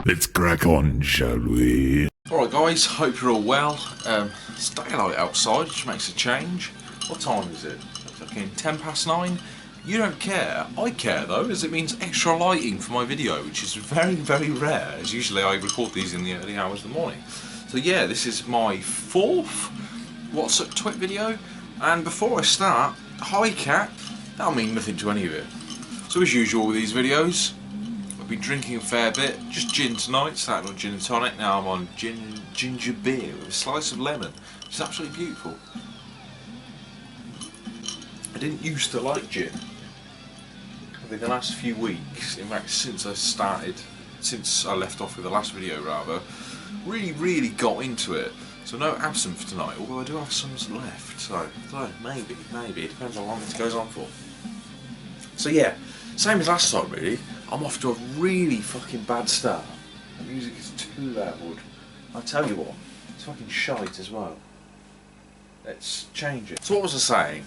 Let's crack on, shall we? Alright guys, hope you're all well. It's daylight outside, which makes a change. What time is it? Fucking 9:10. You don't care. I care though, as it means extra lighting for my video, which is very, very rare, as usually I record these in the early hours of the morning. So yeah, this is my fourth What's Up Twit video, and before I start, hi cat, that'll mean nothing to any of you. So as usual with these videos, I've been drinking a fair bit, just gin tonight, starting on gin and tonic, now I'm on ginger beer with a slice of lemon, which is absolutely beautiful. I didn't used to like gin. I think the last few weeks, in fact since I left off with the last video rather, really got into it. So no absinthe tonight, although I do have some left, so maybe, it depends how long it goes on for. So yeah, same as last time really, I'm off to a really fucking bad start. The music is too loud. I tell you what, it's fucking shite as well. Let's change it. So what was I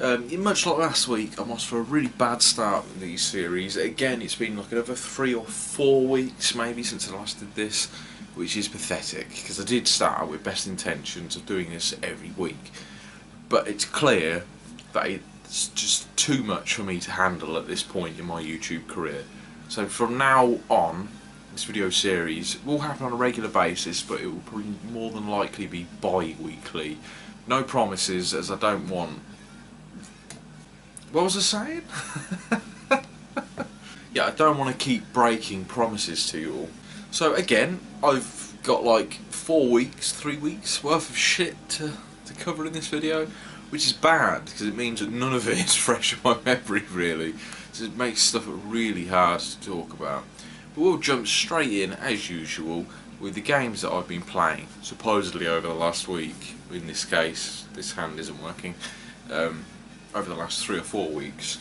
saying? Much like last week, I'm off for a really bad start with these series. Again, it's been like another 3 or 4 weeks maybe since I last did this, which is pathetic, because I did start out with best intentions of doing this every week. But it's clear that it's just too much for me to handle at this point in my YouTube career. So from now on, this video series will happen on a regular basis, but it will probably more than likely be bi-weekly. No promises, as I don't want... What was I saying? Yeah, I don't want to keep breaking promises to you all. So again, I've got like 4 weeks, 3 weeks worth of shit to cover in this video, which is bad because it means that none of it is fresh in my memory really. So it makes stuff really hard to talk about. But we'll jump straight in as usual with the games that I've been playing, supposedly over the last week. In this case, this hand isn't working. Over the last 3 or 4 weeks.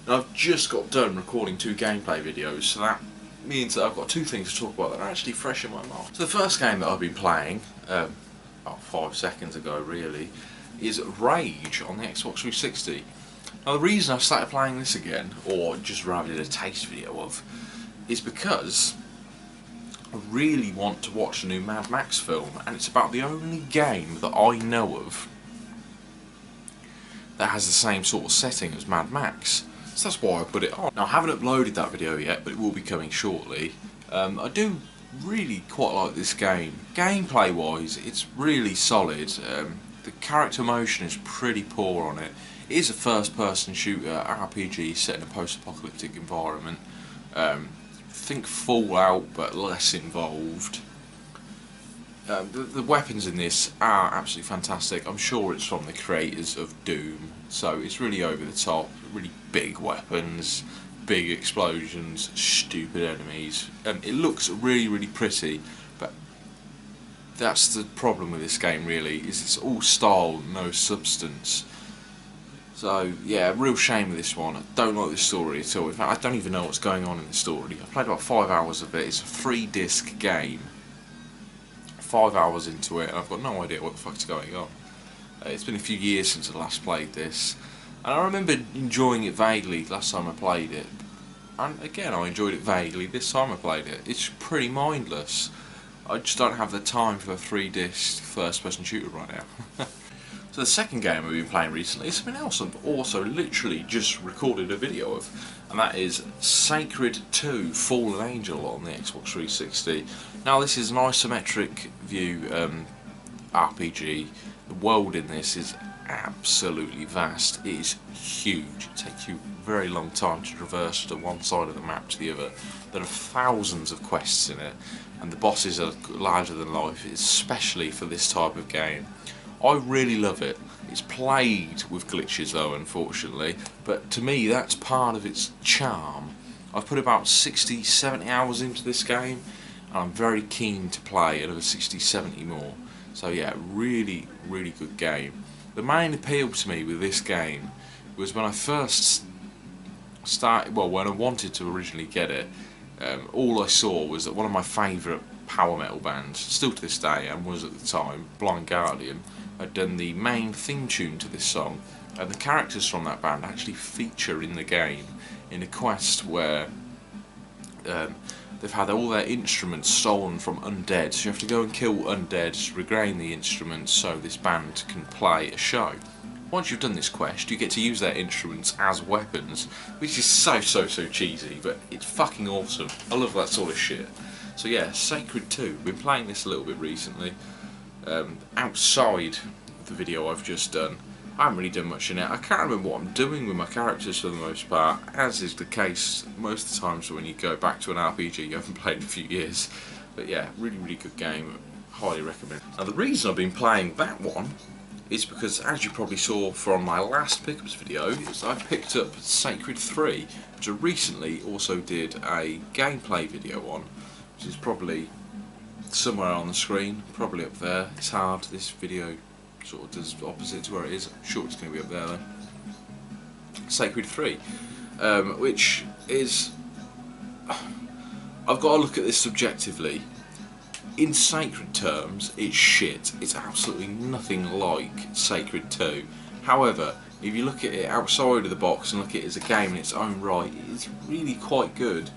And I've just got done recording 2 gameplay videos, so that means that I've got 2 things to talk about that are actually fresh in my mind. So the first game that I've been playing, about 5 seconds ago really, is Rage on the Xbox 360. Now the reason I've started playing this again, or just rather did a taste video of, is because I really want to watch the new Mad Max film, and it's about the only game that I know of that has the same sort of setting as Mad Max. So that's why I put it on. Now I haven't uploaded that video yet, but it will be coming shortly. I do really quite like this game. Gameplay wise, it's really solid. The character motion is pretty poor on it. It is a first person shooter RPG set in a post-apocalyptic environment. Think Fallout but less involved. The weapons in this are absolutely fantastic. I'm sure it's from the creators of Doom, so it's really over the top, really big weapons, big explosions, stupid enemies. It looks really pretty, but that's the problem with this game really, is it's all style, no substance. So yeah, real shame with this one. I don't like the story at all. In fact, I don't even know what's going on in the story. I've played about 5 hours of it. It's a 3-disc game. 5 hours into it and I've got no idea what the fuck's going on. It's been a few years since I last played this, and I remember enjoying it vaguely last time I played it, and again I enjoyed it vaguely this time I played it. It's pretty mindless. I just don't have the time for a 3-disc first person shooter right now. So the second game I've been playing recently is something else I've also literally just recorded a video of, and that is Sacred 2 Fallen Angel on the Xbox 360. Now this is an isometric view RPG. The world in this is absolutely vast. It is huge. It takes you a very long time to traverse to one side of the map to the other. There are thousands of quests in it, and the bosses are larger than life, especially for this type of game. I really love it. It's plagued with glitches though, unfortunately, but to me that's part of its charm. I've put about 60-70 hours into this game, and I'm very keen to play another 60-70 more. So yeah, really good game. The main appeal to me with this game was when I first started, well, when I wanted to originally get it, all I saw was that one of my favourite power metal bands, still to this day and was at the time, Blind Guardian, had done the main theme tune to this song, and the characters from that band actually feature in the game in a quest where they've had all their instruments stolen from undead, so you have to go and kill undead, regain the instruments so this band can play a show. Once you've done this quest, you get to use their instruments as weapons, which is so cheesy, but it's fucking awesome. I love that sort of shit. So yeah, Sacred 2, been playing this a little bit recently, outside the video I've just done. I haven't really done much in it. I can't remember what I'm doing with my characters for the most part, as is the case most of the times when you go back to an RPG you haven't played in a few years. But yeah, really good game, highly recommend. Now the reason I've been playing that one is because, as you probably saw from my last pickups video, is I picked up Sacred 3, which I recently also did a gameplay video on, which is probably somewhere on the screen, probably up there. It's hard, this video sort of does opposite to where it is. I'm sure it's going to be up there though. Sacred 3, which is, I've got to look at this subjectively. In Sacred terms, it's shit. It's absolutely nothing like Sacred 2. However, if you look at it outside of the box and look at it as a game in its own right, it's really quite good.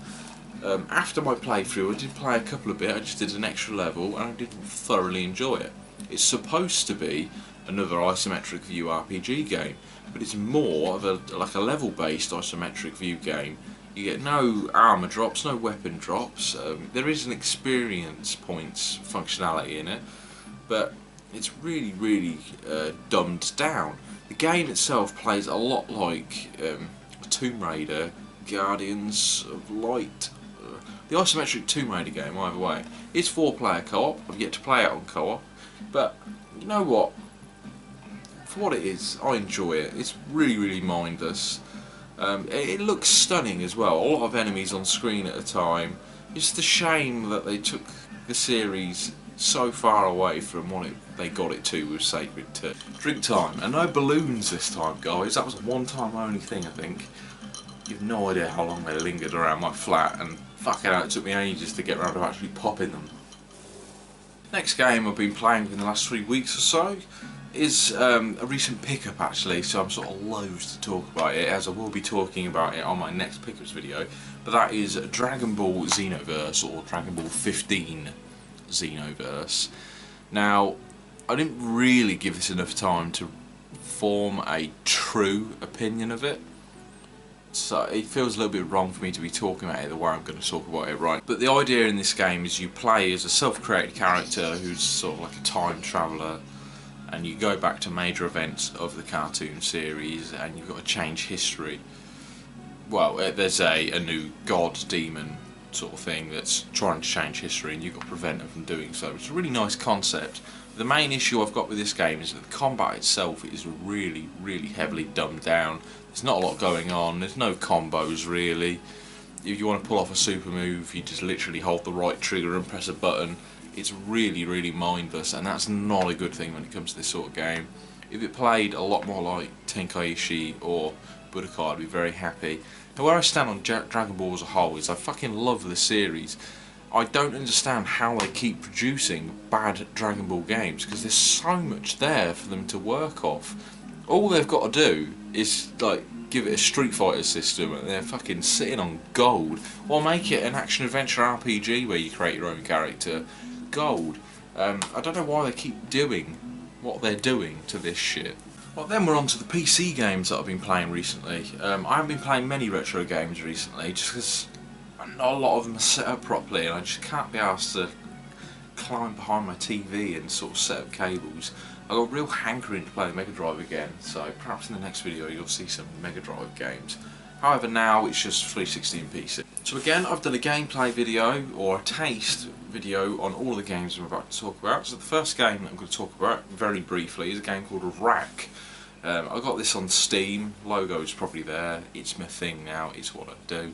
After my playthrough, I did play a couple of bits. I just did an extra level and I did thoroughly enjoy it. It's supposed to be another isometric view RPG game, but it's more of like a level-based isometric view game. You get no armour drops, no weapon drops. There is an experience points functionality in it, but it's really dumbed down. The game itself plays a lot like Tomb Raider, Guardians of Light. The isometric Tomb Raider game, either way. It's 4-player co-op. I've yet to play it on co-op, but you know what? For what it is, I enjoy it. It's really mindless. It looks stunning as well. A lot of enemies on screen at a time. It's the shame that they took the series so far away from what they got it to with Sacred 2. Drink time, and no balloons this time, guys. That was a one-time only thing, I think. You've no idea how long they lingered around my flat, and fucking hell, it took me ages to get around to actually popping them. Next game I've been playing within the last 3 weeks or so is a recent pickup actually, so I'm sort of loath to talk about it, as I will be talking about it on my next pickups video, but that is Dragon Ball Xenoverse, or Dragon Ball 15 Xenoverse. Now, I didn't really give this enough time to form a true opinion of it, so it feels a little bit wrong for me to be talking about it the way I'm going to talk about it, right? But the idea in this game is you play as a self-created character who's sort of like a time traveller, and you go back to major events of the cartoon series and you've got to change history. Well, there's a new god demon sort of thing that's trying to change history, and you've got to prevent him from doing so. It's a really nice concept. The main issue I've got with this game is that the combat itself is really heavily dumbed down. There's not a lot going on, there's no combos really. If you want to pull off a super move, you just literally hold the right trigger and press a button. It's really mindless, and that's not a good thing when it comes to this sort of game. If it played a lot more like Tenkaichi or Budokai, I'd be very happy. Now, where I stand on Dragon Ball as a whole is I fucking love the series. I don't understand how they keep producing bad Dragon Ball games, because there's so much there for them to work off. All they've got to do is like give it a Street Fighter system and they're fucking sitting on gold, or make it an action adventure RPG where you create your own character. Gold. I don't know why they keep doing what they're doing to this shit. Well, then we're on to the PC games that I've been playing recently. I haven't been playing many retro games recently just because not a lot of them are set up properly, and I just can't be asked to climb behind my TV and sort of set up cables. I've got a real hankering to play Mega Drive again, so perhaps in the next video you'll see some Mega Drive games. However, now it's just 360 and PC. So again, I've done a gameplay video, or a taste video, on all of the games I'm about to talk about. So the first game that I'm going to talk about, very briefly, is a game called Rack. I got this on Steam, logo's probably there, it's my thing now, it's what I do.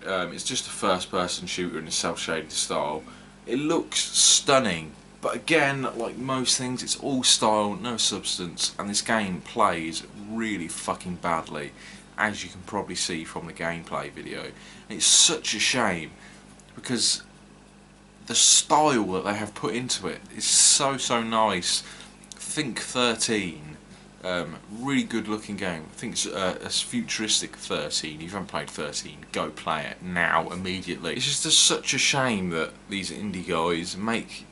It's just a first person shooter in a cel-shaded style. It looks stunning, but again, like most things, it's all style, no substance, and this game plays really fucking badly, as you can probably see from the gameplay video. And it's such a shame, because the style that they have put into it is so nice. Think 13, Really good looking game. I think it's a futuristic 13. If you haven't played 13, go play it now, immediately. It's just such a shame that these indie guys make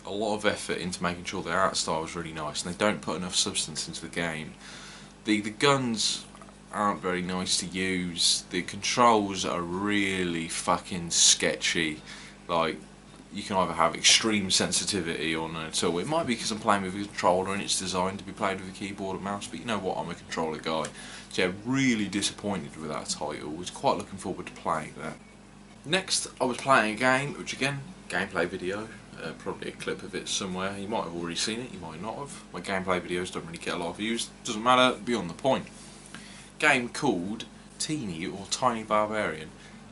a lot of effort into making sure their art style is really nice, and they don't put enough substance into the game. The guns aren't very nice to use. The controls are really fucking sketchy. Like, you can either have extreme sensitivity or none at all. It might be because I'm playing with a controller and it's designed to be played with a keyboard and mouse, but you know what, I'm a controller guy. So yeah, really disappointed with that title. Was quite looking forward to playing that. Next, I was playing a game, which again, gameplay video. Probably a clip of it somewhere. You might have already seen it, you might not have. My gameplay videos don't really get a lot of views. Doesn't matter, beyond the point. Game called Teeny or Tiny Barbarian.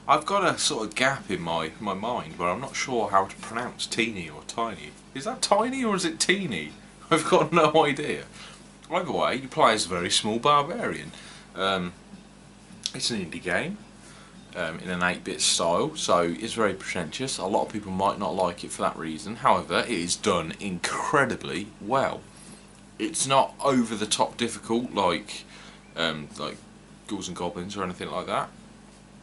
I've got a sort of gap in my mind where I'm not sure how to pronounce teeny or tiny. Is that tiny or is it teeny? I've got no idea. Either way, you play as a very small barbarian. It's an indie game in an 8-bit style, so it's very pretentious. A lot of people might not like it for that reason. However, it is done incredibly well. It's not over the top difficult like Ghouls and Goblins or anything like that.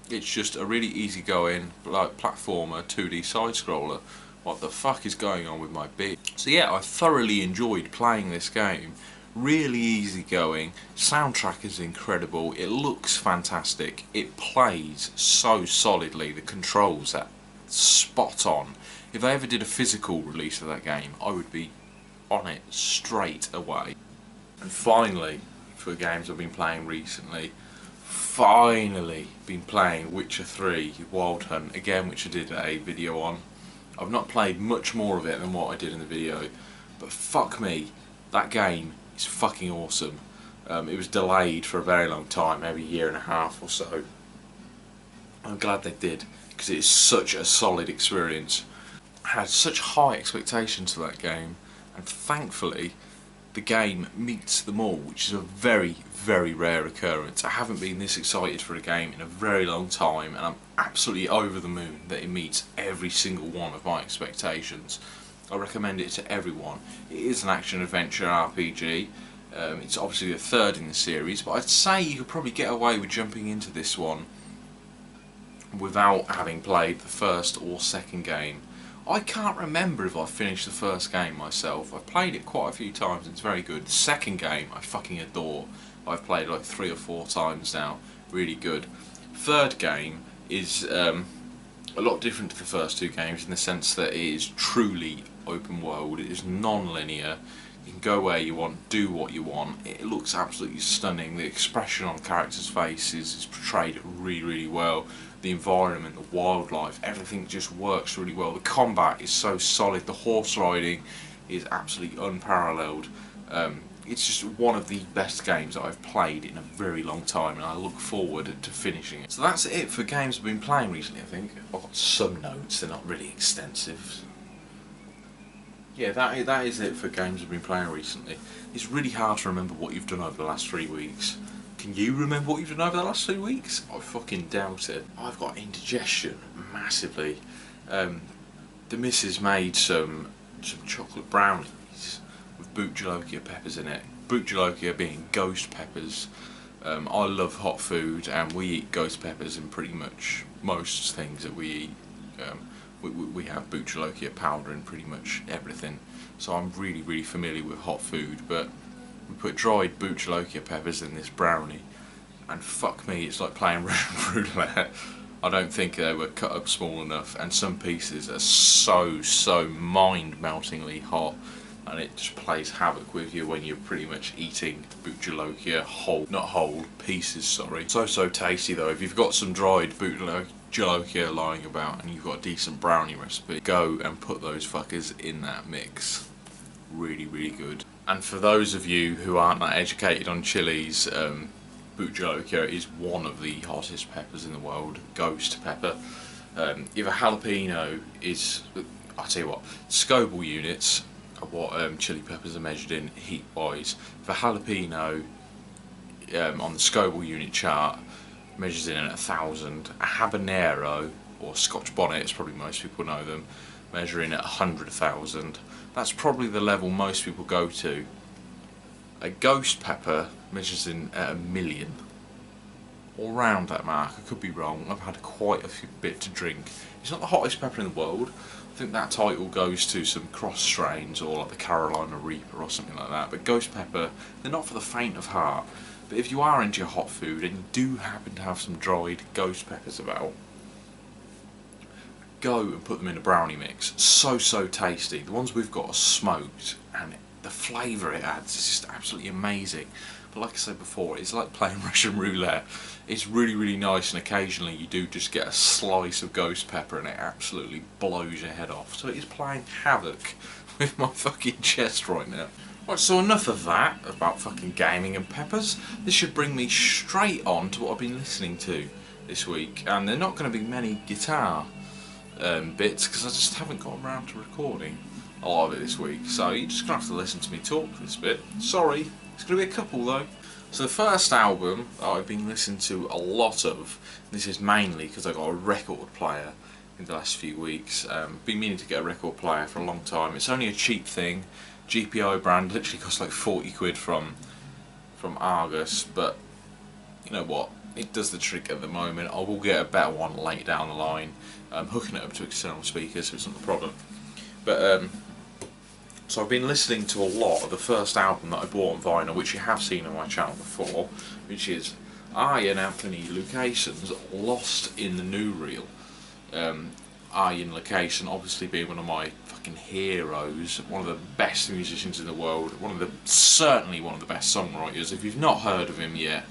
It's just a really easygoing, like, platformer 2D side scroller. What the fuck is going on with my beard? So yeah, I thoroughly enjoyed playing this game. Really easygoing. Soundtrack is incredible. It looks fantastic. It plays so solidly. The controls are spot on. If they ever did a physical release of that game, I would be on it straight away. And finally, for games I've been playing recently, finally been playing Witcher 3 Wild Hunt again, which I did a video on. I've not played much more of it than what I did in the video, but fuck me, that game is fucking awesome. It was delayed for a very long time, maybe a year and a half or so. I'm glad they did, because it is such a solid experience. I had such high expectations for that game, and thankfully the game meets them all, which is a very, very rare occurrence. I haven't been this excited for a game in a very long time, and I'm absolutely over the moon that it meets every single one of my expectations. I recommend it to everyone. It is an action-adventure RPG. It's obviously the third in the series, but I'd say you could probably get away with jumping into this one without having played the first or second game. I can't remember if I finished the first game myself. I've played it quite a few times, it's very good. The second game I fucking adore. I've played like 3 or 4 times now. Really good. Third game is a lot different to the first 2 games in the sense that it is truly open world. It is non-linear. You can go where you want, do what you want. It looks absolutely stunning. The expression on characters' faces is portrayed really, really well. The environment, the wildlife, everything just works really well. The combat is so solid. The horse riding is absolutely unparalleled. It's just one of the best games that I've played in a very long time, and I look forward to finishing it. So that's it for games I've been playing recently, I think. I've got some notes, they're not really extensive. Yeah, that is it for games I've been playing recently. It's really hard to remember what you've done over the last 3 weeks. Can you remember what you've done over the last 3 weeks? I fucking doubt it. I've got indigestion massively. The missus made some chocolate brownies with Boot Jolokia peppers in it. Boot Jolokia being ghost peppers. I love hot food, and we eat ghost peppers in pretty much most things that we eat. We have Boot Jolokia powder in pretty much everything, so I'm really, really familiar with hot food. But we put dried Boot Jolokia peppers in this brownie, and fuck me, it's like playing Russian roulette. I don't think they were cut up small enough, and some pieces are so mind-meltingly hot, and it just plays havoc with you when you're pretty much eating Boot Jolokia pieces, sorry. So tasty though. If you've got some dried Boot Jolokia lying about and you've got a decent brownie recipe, go and put those fuckers in that mix. Really, really good. And for those of you who aren't that educated on chilies, Boot Jolokia is one of the hottest peppers in the world. Ghost pepper. If a jalapeno is, I'll tell you what, Scoville units are what chili peppers are measured in heat wise. If a jalapeno on the Scoville unit chart measures in at 1,000, a habanero, or Scotch bonnet, as probably most people know them, measuring at 100,000. That's probably the level most people go to. A ghost pepper measures in at 1,000,000. Or around that mark, I could be wrong. I've had quite a bit to drink. It's not the hottest pepper in the world. I think that title goes to some cross strains or like the Carolina Reaper or something like that. But ghost pepper, they're not for the faint of heart. But if you are into your hot food and you do happen to have some dried ghost peppers about, go and put them in a brownie mix. So tasty. The ones we've got are smoked, and the flavour it adds is just absolutely amazing. But like I said before, it's like playing Russian roulette. It's really nice, and occasionally you do just get a slice of ghost pepper and it absolutely blows your head off. So it is playing havoc with my fucking chest right now. Right, so enough of that about fucking gaming and peppers. This should bring me straight on to what I've been listening to this week, and they're not going to be many guitar bits because I just haven't got around to recording a lot of it this week. So you're just going to have to listen to me talk this bit. Sorry. It's going to be a couple though. So the first album that I've been listening to a lot of, this is mainly because I got a record player in the last few weeks. Been meaning to get a record player for a long time. It's only a cheap thing, GPO brand, literally costs like 40 quid from Argus, but you know what, it does the trick at the moment. I will get a better one later down the line. Hooking it up to external speakers, so it's not a problem. But so I've been listening to a lot of the first album that I bought on vinyl, which you have seen on my channel before, which is Ian Anthony Lucasen's Lost in the New Reel. Ian Lucasen obviously being one of my fucking heroes, one of the best musicians in the world, certainly one of the best songwriters. If you've not heard of him yet,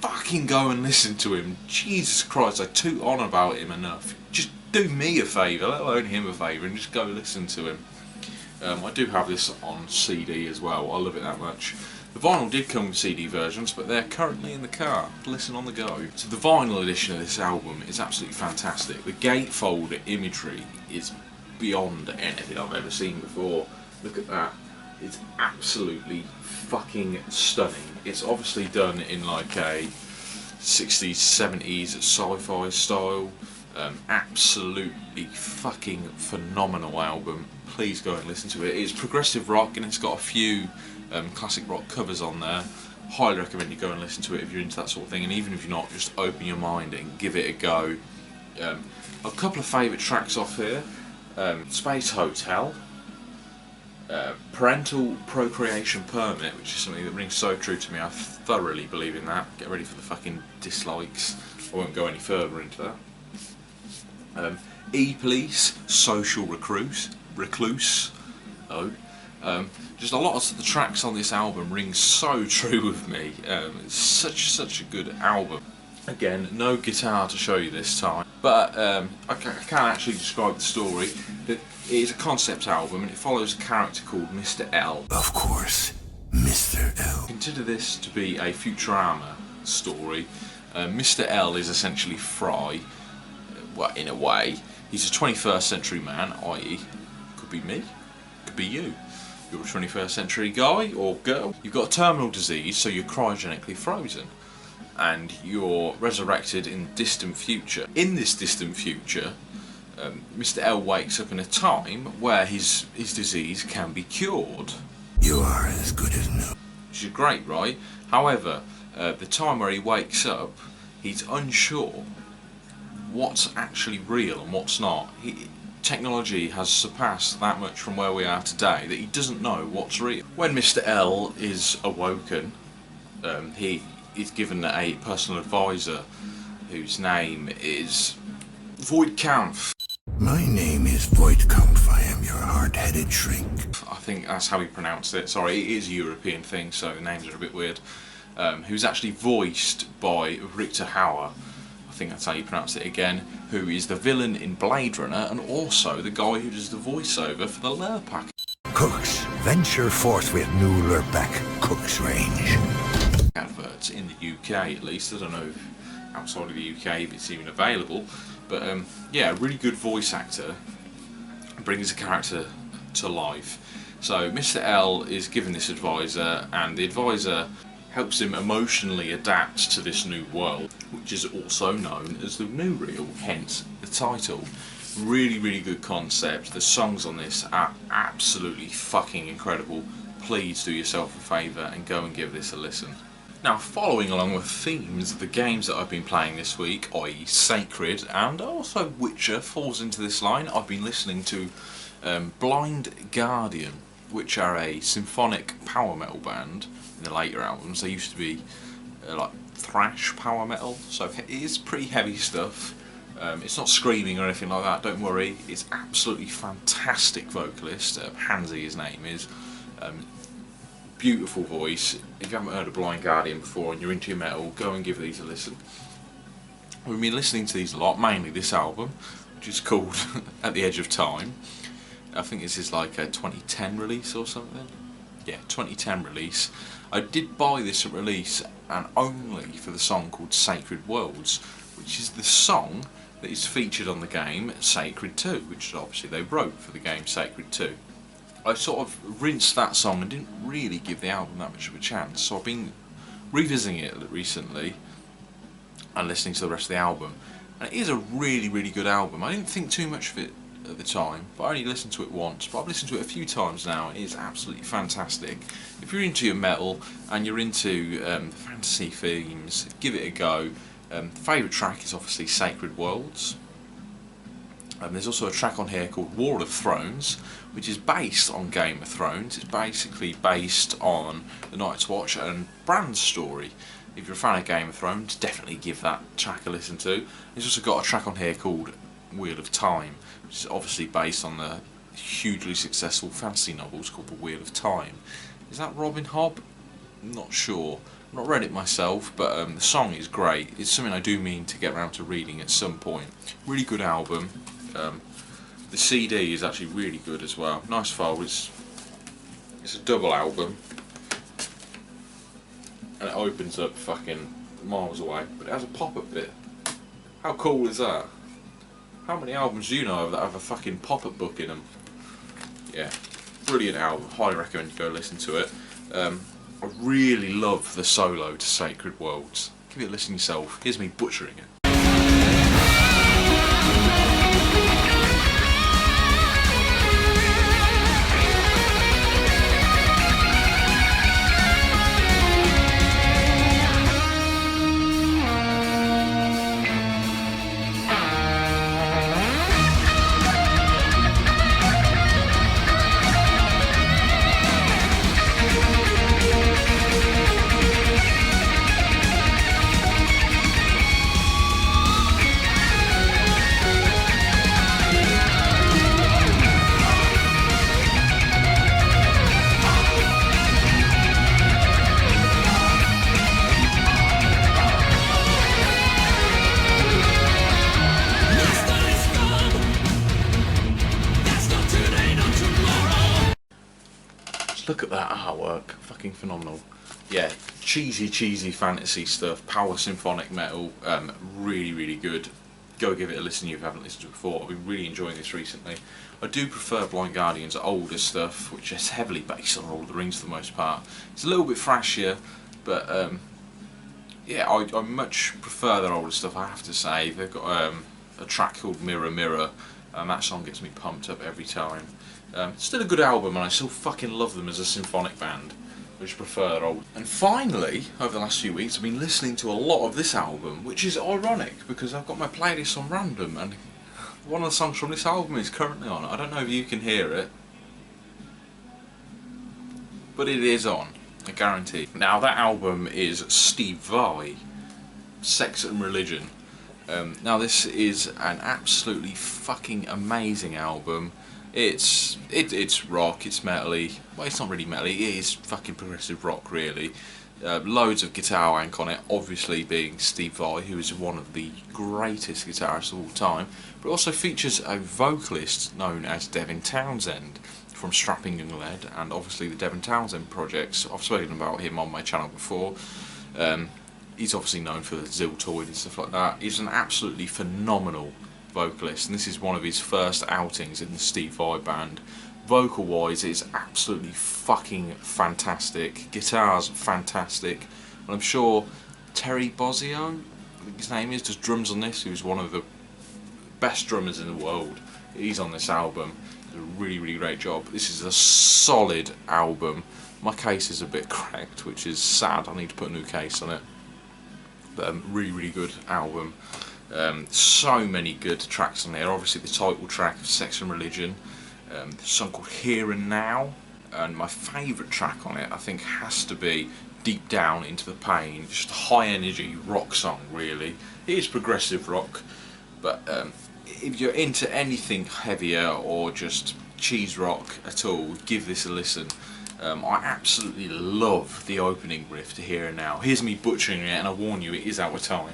fucking go and listen to him. Jesus Christ, I toot on about him enough. Just do me a favour, let alone him a favour, and just go listen to him. I do have this on CD as well. I love it that much. The vinyl did come with CD versions, but they're currently in the car. Listen on the go. So the vinyl edition of this album is absolutely fantastic. The gatefold imagery is beyond anything I've ever seen before. Look at that. It's absolutely fucking stunning. It's obviously done in like a 60s, 70s sci-fi style. Absolutely fucking phenomenal album. Please go and listen to it. It's progressive rock and it's got a few classic rock covers on there. Highly recommend you go and listen to it if you're into that sort of thing, and even if you're not, just open your mind and give it a go. A couple of favourite tracks off here. Space Hotel, Parental Procreation Permit, which is something that rings so true to me. I thoroughly believe in that. Get ready for the fucking dislikes. I won't go any further into that. E-Police, Social Recluse. Just a lot of the tracks on this album ring so true with me. It's such a good album. Again, no guitar to show you this time, but I can actually describe the story. It is a concept album and it follows a character called Mr. L. Of course, Mr. L. Consider this to be a Futurama story. Mr. L is essentially Fry, well, in a way. He's a 21st century man, i.e. could be me, could be you. You're a 21st century guy or girl. You've got a terminal disease, so you're cryogenically frozen, and you're resurrected in the distant future. In this distant future, Mr. L wakes up in a time where his disease can be cured. You are as good as new. Which is great, right? However, the time where he wakes up, he's unsure what's actually real and what's not. Technology has surpassed that much from where we are today that he doesn't know what's real. When Mr. L is awoken, he is given a personal advisor whose name is Voigtkampf. My name is Voigtkampf. I am your hard-headed shrink. I think that's how he pronounced it. Sorry, it is a European thing, so the names are a bit weird. Who's actually voiced by Richter Hauer. I think that's how you pronounce it again, who is the villain in Blade Runner and also the guy who does the voiceover for the Lurpak. Cooks, venture forth with new Lurpak Cooks range. Adverts in the UK at least. I don't know if outside of the UK if it's even available, but yeah, a really good voice actor brings a character to life. So Mr. L is given this advisor, and the advisor helps him emotionally adapt to this new world, which is also known as the New Reel, hence the title. Really good concept. The songs on this are absolutely fucking incredible. please do yourself a favour and go and give this a listen. Now, following along with themes of the games that I've been playing this week, i.e. Sacred, and also Witcher falls into this line, I've been listening to Blind Guardian, which are a symphonic power metal band in the later albums. They used to be like thrash power metal, so it is pretty heavy stuff. It's not screaming or anything like that, don't worry. It's absolutely fantastic vocalist, Hansi his name is. Beautiful voice. If you haven't heard of Blind Guardian before and you're into your metal, go and give these a listen. We've been listening to these a lot, mainly this album, which is called At the Edge of Time. I think this is like a 2010 release or something. Yeah, 2010 release. I did buy this at release, and only for the song called Sacred Worlds, which is the song that is featured on the game Sacred 2, which obviously they wrote for the game Sacred 2. I sort of rinsed that song and didn't really give the album that much of a chance, so I've been revisiting it recently and listening to the rest of the album, and it is a really, really good album. I didn't think too much of it at the time, but I only listened to it once, but I've listened to it a few times now, and it is absolutely fantastic. If you're into your metal and you're into fantasy themes, give it a go. Favourite track is obviously Sacred Worlds. There's also a track on here called War of Thrones, which is based on Game of Thrones. It's basically based on the Night's Watch and Bran's story. If you're a fan of Game of Thrones, definitely give that track a listen to. There's also got a track on here called Wheel of Time, which is obviously based on the hugely successful fantasy novels called The Wheel of Time. Is that Robin Hobb? I'm not sure. I've not read it myself, but the song is great. It's something I do mean to get around to reading at some point. Really good album. The CD is actually really good as well. Nice fold. It's a double album, and it opens up fucking miles away, but it has a pop-up bit. How cool is that? How many albums do you know of that have a fucking pop-up book in them? Yeah, brilliant album. Highly recommend you go listen to it. I really love the solo to Sacred Worlds. Give it a listen yourself. Here's me butchering it. Look at that artwork, fucking phenomenal. Yeah, cheesy fantasy stuff, power symphonic metal, really, really good. Go give it a listen if you haven't listened to it before. I've been really enjoying this recently. I do prefer Blind Guardian's older stuff, which is heavily based on Lord of the Rings for the most part. It's a little bit thrashier, but yeah, I much prefer their older stuff, I have to say. They've got a track called Mirror Mirror, and that song gets me pumped up every time. It's still a good album, and I still fucking love them as a symphonic band. I just prefer their old. And finally, over the last few weeks, I've been listening to a lot of this album, which is ironic because I've got my playlist on random, and one of the songs from this album is currently on. I don't know if you can hear it, but it is on, I guarantee. Now, that album is Steve Vai, Sex and Religion. Now, this is an absolutely fucking amazing album. It's rock, it's metally. Well, it's not really metally, it is fucking progressive rock, really. Loads of guitar wank on it, obviously being Steve Vai, who is one of the greatest guitarists of all time, but it also features a vocalist known as Devin Townsend from Strapping Young Lad, and obviously the Devin Townsend projects. I've spoken about him on my channel before. He's obviously known for the Ziltoid and stuff like that. He's an absolutely phenomenal vocalist, and this is one of his first outings in the Steve Vai band. Vocal wise, it's absolutely fucking fantastic. Guitar's fantastic, and I'm sure Terry Bozzio, I think his name is, does drums on this, who's one of the best drummers in the world. He's on this album. Does a really, really great job. This is a solid album. My case is a bit cracked, which is sad. I need to put a new case on it. But really, really good album. So many good tracks on there. Obviously the title track of Sex and Religion. There's a song called Here and Now. And my favourite track on it, I think, has to be Deep Down Into the Pain. Just a high energy rock song, really. It is progressive rock, but if you're into anything heavier or just cheese rock at all, give this a listen. I absolutely love the opening riff to Here and Now. Here's me butchering it, and I warn you, it is out of time.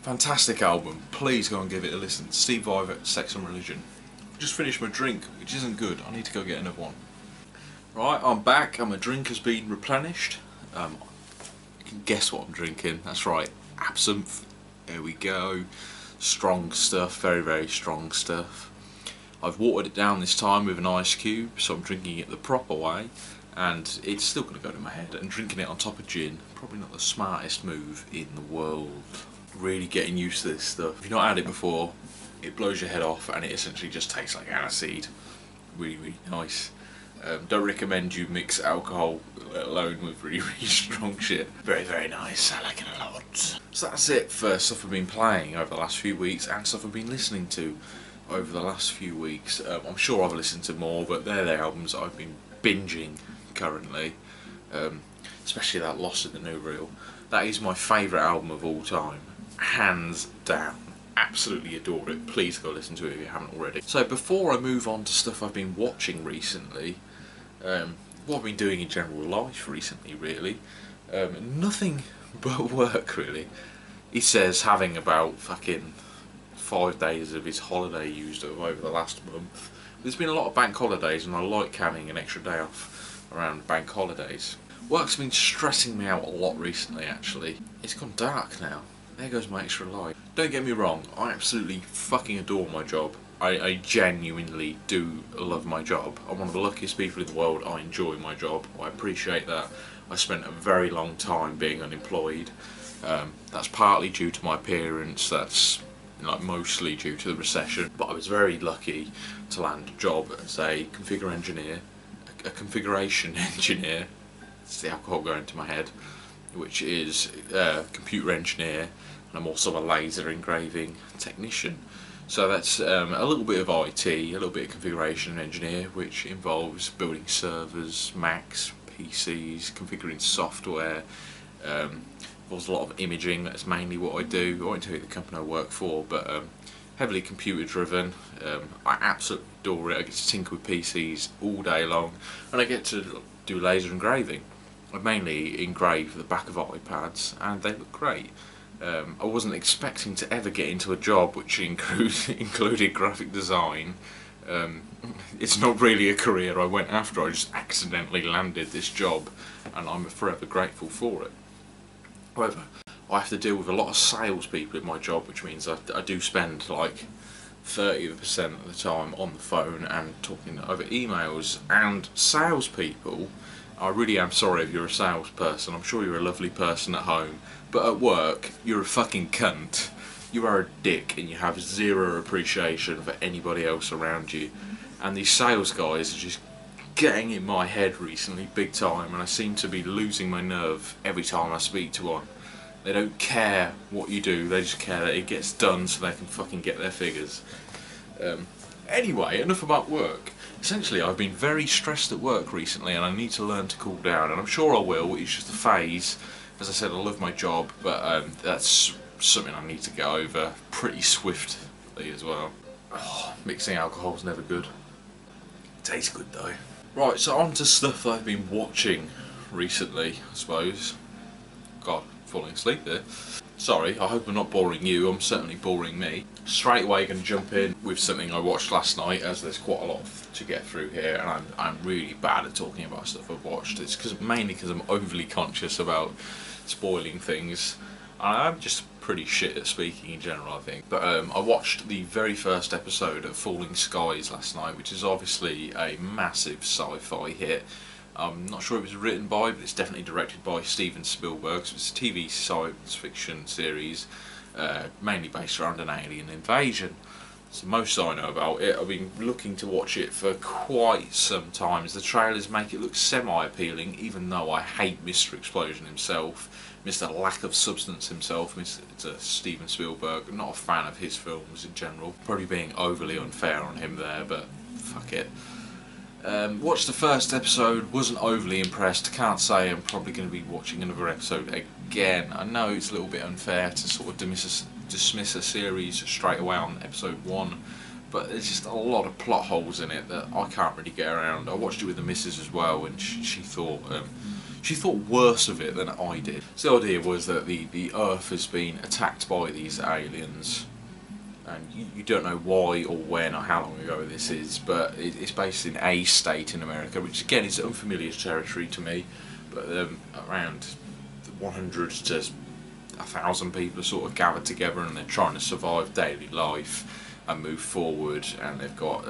Fantastic album, please go and give it a listen. Steve Vai, Sex and Religion. Just finished my drink, which isn't good, I need to go get another one. Right, I'm back and my drink has been replenished. You can guess what I'm drinking, that's right, absinthe. There we go. Strong stuff, very, very strong stuff. I've watered it down this time with an ice cube, so I'm drinking it the proper way. And it's still going to go to my head, and drinking it on top of gin, probably not the smartest move in the world. Really getting used to this stuff. If you've not had it before, it blows your head off and it essentially just tastes like aniseed. Really, really nice. Don't recommend you mix alcohol, let alone with really, really strong shit. Very, very nice. I like it a lot. So that's it for stuff I've been playing over the last few weeks and stuff I've been listening to over the last few weeks. I'm sure I've listened to more, but they're the albums I've been binging currently. Especially that Lost in the New Reel. That is my favourite album of all time. Hands down. Absolutely adore it. Please go listen to it if you haven't already. So before I move on to stuff I've been watching recently, what I've been doing in general life recently really, nothing but work really. He says having about fucking 5 days of his holiday used up over the last month. There's been a lot of bank holidays and I like having an extra day off around bank holidays. Work's been stressing me out a lot recently actually. It's gone dark now. There goes my extra light. Don't get me wrong, I absolutely fucking adore my job. I genuinely do love my job. I'm one of the luckiest people in the world. I enjoy my job. I appreciate that. I spent a very long time being unemployed. That's partly due to my appearance, that's like mostly due to the recession. But I was very lucky to land a job as a configuration engineer. It's the alcohol going to my head. Which is computer engineer, and I'm also a laser engraving technician. So that's a little bit of IT, a little bit of configuration engineer, which involves building servers, Macs, PCs, configuring software, involves a lot of imaging. That's mainly what I do. I won't tell you the company I work for, but heavily computer driven. I absolutely adore it. I get to tinker with PCs all day long, and I get to do laser engraving. I mainly engrave the back of iPads and they look great. I wasn't expecting to ever get into a job which included graphic design. It's not really a career I went after, I just accidentally landed this job and I'm forever grateful for it. However, I have to deal with a lot of salespeople in my job, which means I do spend like 30% of the time on the phone and talking over emails, and salespeople, I really am sorry if you're a salesperson, I'm sure you're a lovely person at home, but at work, you're a fucking cunt. You are a dick and you have zero appreciation for anybody else around you. And these sales guys are just getting in my head recently, big time, and I seem to be losing my nerve every time I speak to one. They don't care what you do, they just care that it gets done so they can fucking get their figures. Anyway, enough about work. Essentially, I've been very stressed at work recently and I need to learn to cool down, and I'm sure I will. It's just a phase. As I said, I love my job, but that's something I need to get over pretty swiftly as well. Oh, mixing alcohol's never good. Tastes good though. Right, so on to stuff I've been watching recently, I suppose. God, falling asleep there. Sorry, I hope I'm not boring you, I'm certainly boring me. Straight away going to jump in with something I watched last night, as there's quite a lot to get through here, and I'm really bad at talking about stuff I've watched. It's mainly because I'm overly conscious about spoiling things. I'm just pretty shit at speaking in general, I think. But I watched the very first episode of Falling Skies last night, which is obviously a massive sci-fi hit. I'm not sure it was written by, but it's definitely directed by Steven Spielberg. So it's a TV science fiction series, mainly based around an alien invasion. It's the most I know about it. I've been looking to watch it for quite some time. The trailers make it look semi-appealing, even though I hate Mr. Explosion himself, Mr. Lack of Substance himself, Mr. Steven Spielberg. I'm not a fan of his films in general. Probably being overly unfair on him there, but fuck it. Watched the first episode, wasn't overly impressed. Can't say I'm probably going to be watching another episode again. I know it's a little bit unfair to sort of dismiss a series straight away on episode 1, but there's just a lot of plot holes in it that I can't really get around. I watched it with the missus as well, and she thought worse of it than I did. So the idea was that the Earth has been attacked by these aliens, and you don't know why or when or how long ago this is, but it's based in a state in America, which again is unfamiliar territory to me, but around 100 to 1,000 people are sort of gathered together, and they're trying to survive daily life and move forward, and they've got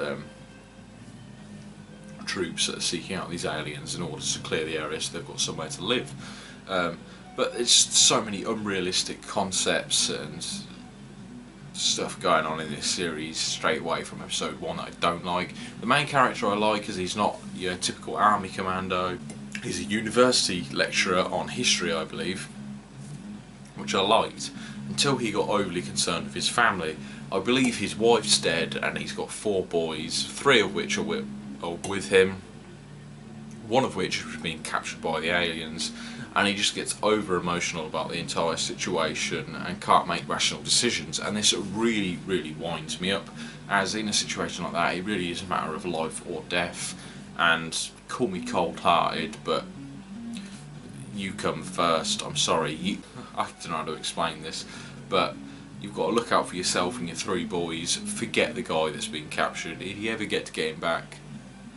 troops that are seeking out these aliens in order to clear the area so they've got somewhere to live. But there's so many unrealistic concepts and stuff going on in this series straight away from episode 1 that I don't like. The main character I like is he's not your typical army commando. He's a university lecturer on history, I believe, which I liked, until he got overly concerned with his family. I believe his wife's dead and he's got 4 boys, 3 of which are with him, one of which has been captured by the aliens, and he just gets over emotional about the entire situation and can't make rational decisions, and this really, really winds me up, as in a situation like that it really is a matter of life or death. And call me cold-hearted, but you come first. I'm sorry, I don't know how to explain this, but you've got to look out for yourself and your 3 boys. Forget the guy that's been captured. If you ever get to get him back,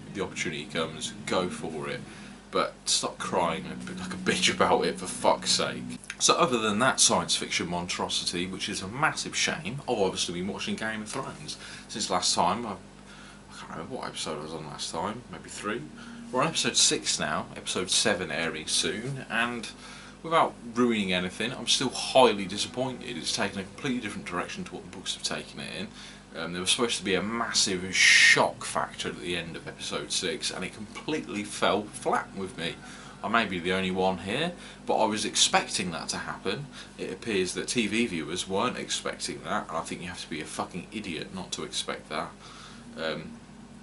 if the opportunity comes, go for it. But stop crying like a bitch about it, for fuck's sake. So other than that science fiction monstrosity, which is a massive shame, I've obviously been watching Game of Thrones since last time. I can't remember what episode I was on last time, maybe 3. We're on episode 6 now, episode 7 airing soon, and without ruining anything, I'm still highly disappointed. It's taken a completely different direction to what the books have taken it in. There was supposed to be a massive shock factor at the end of episode 6, and it completely fell flat with me. I may be the only one here, but I was expecting that to happen. It appears that TV viewers weren't expecting that, and I think you have to be a fucking idiot not to expect that.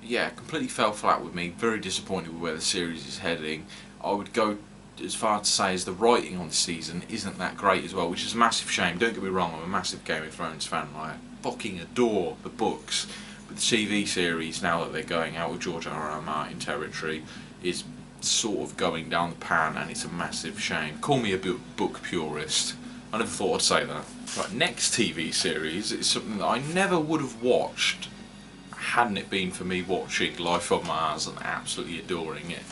Yeah, completely fell flat with me. Very disappointed with where the series is heading. I would go as far to say as the writing on the season isn't that great as well, which is a massive shame. Don't get me wrong, I'm a massive Game of Thrones fan. I fucking adore the books, but the TV series, now that they're going out with George R.R. Martin territory, is sort of going down the pan, and it's a massive shame. Call me a book purist. I never thought I'd say that. Right, next TV series is something that I never would have watched hadn't it been for me watching Life on Mars and absolutely adoring it.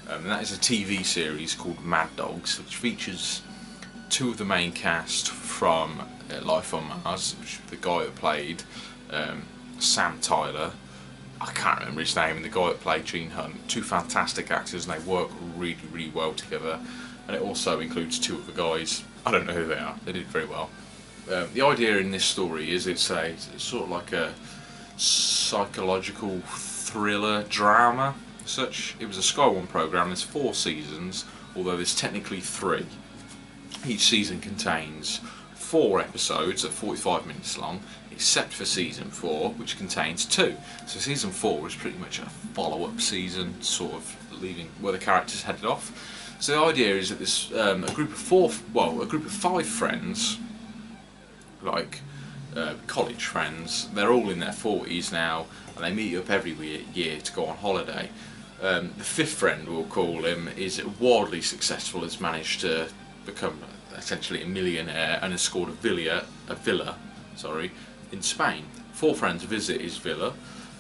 And that is a TV series called Mad Dogs, which features 2 of the main cast from Life on Mars, which the guy that played Sam Tyler, I can't remember his name, and the guy that played Gene Hunt. 2 fantastic actors, and they work really, really well together. And it also includes 2 of the guys. I don't know who they are. They did very well. The idea in this story is it's sort of like a psychological thriller drama. Such. It was a Sky One programme. There's 4 seasons, although there's technically 3. Each season contains 4 episodes at 45 minutes long, except for season 4, which contains 2. So season 4 is pretty much a follow-up season, sort of leaving where the characters headed off. So the idea is that this a group of 5 friends, like college friends. They're all in their 40s now, and they meet up every year to go on holiday. The 5th friend, we'll call him, is wildly successful, has managed to become essentially a millionaire, and has scored a villa in Spain. 4 friends visit his villa.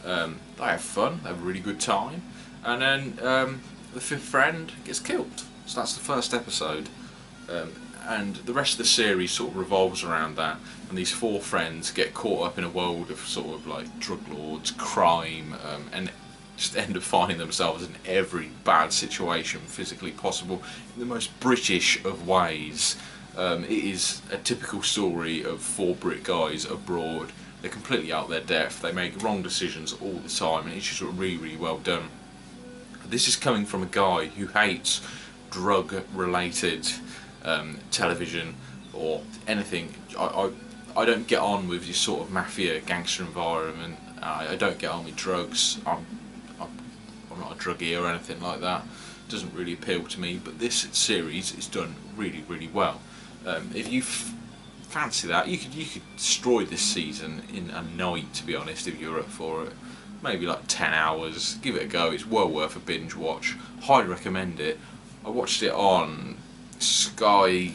They have fun, they have a really good time, and then the 5th friend gets killed. So that's the first episode. And the rest of the series sort of revolves around that, and these 4 friends get caught up in a world of sort of like drug lords, crime, and just end up finding themselves in every bad situation physically possible in the most British of ways. It is a typical story of 4 Brit guys abroad. They're completely out their depth, they make wrong decisions all the time, and it's just really, really well done. This is coming from a guy who hates drug-related television or anything. I don't get on with your sort of mafia gangster environment. I don't get on with drugs. I'm not a druggie or anything like that. It doesn't really appeal to me. But this series is done really, really well. If you fancy that, you could destroy this season in a night. To be honest, if you're up for it, maybe like 10 hours. Give it a go. It's well worth a binge watch. Highly recommend it. I watched it on Sky.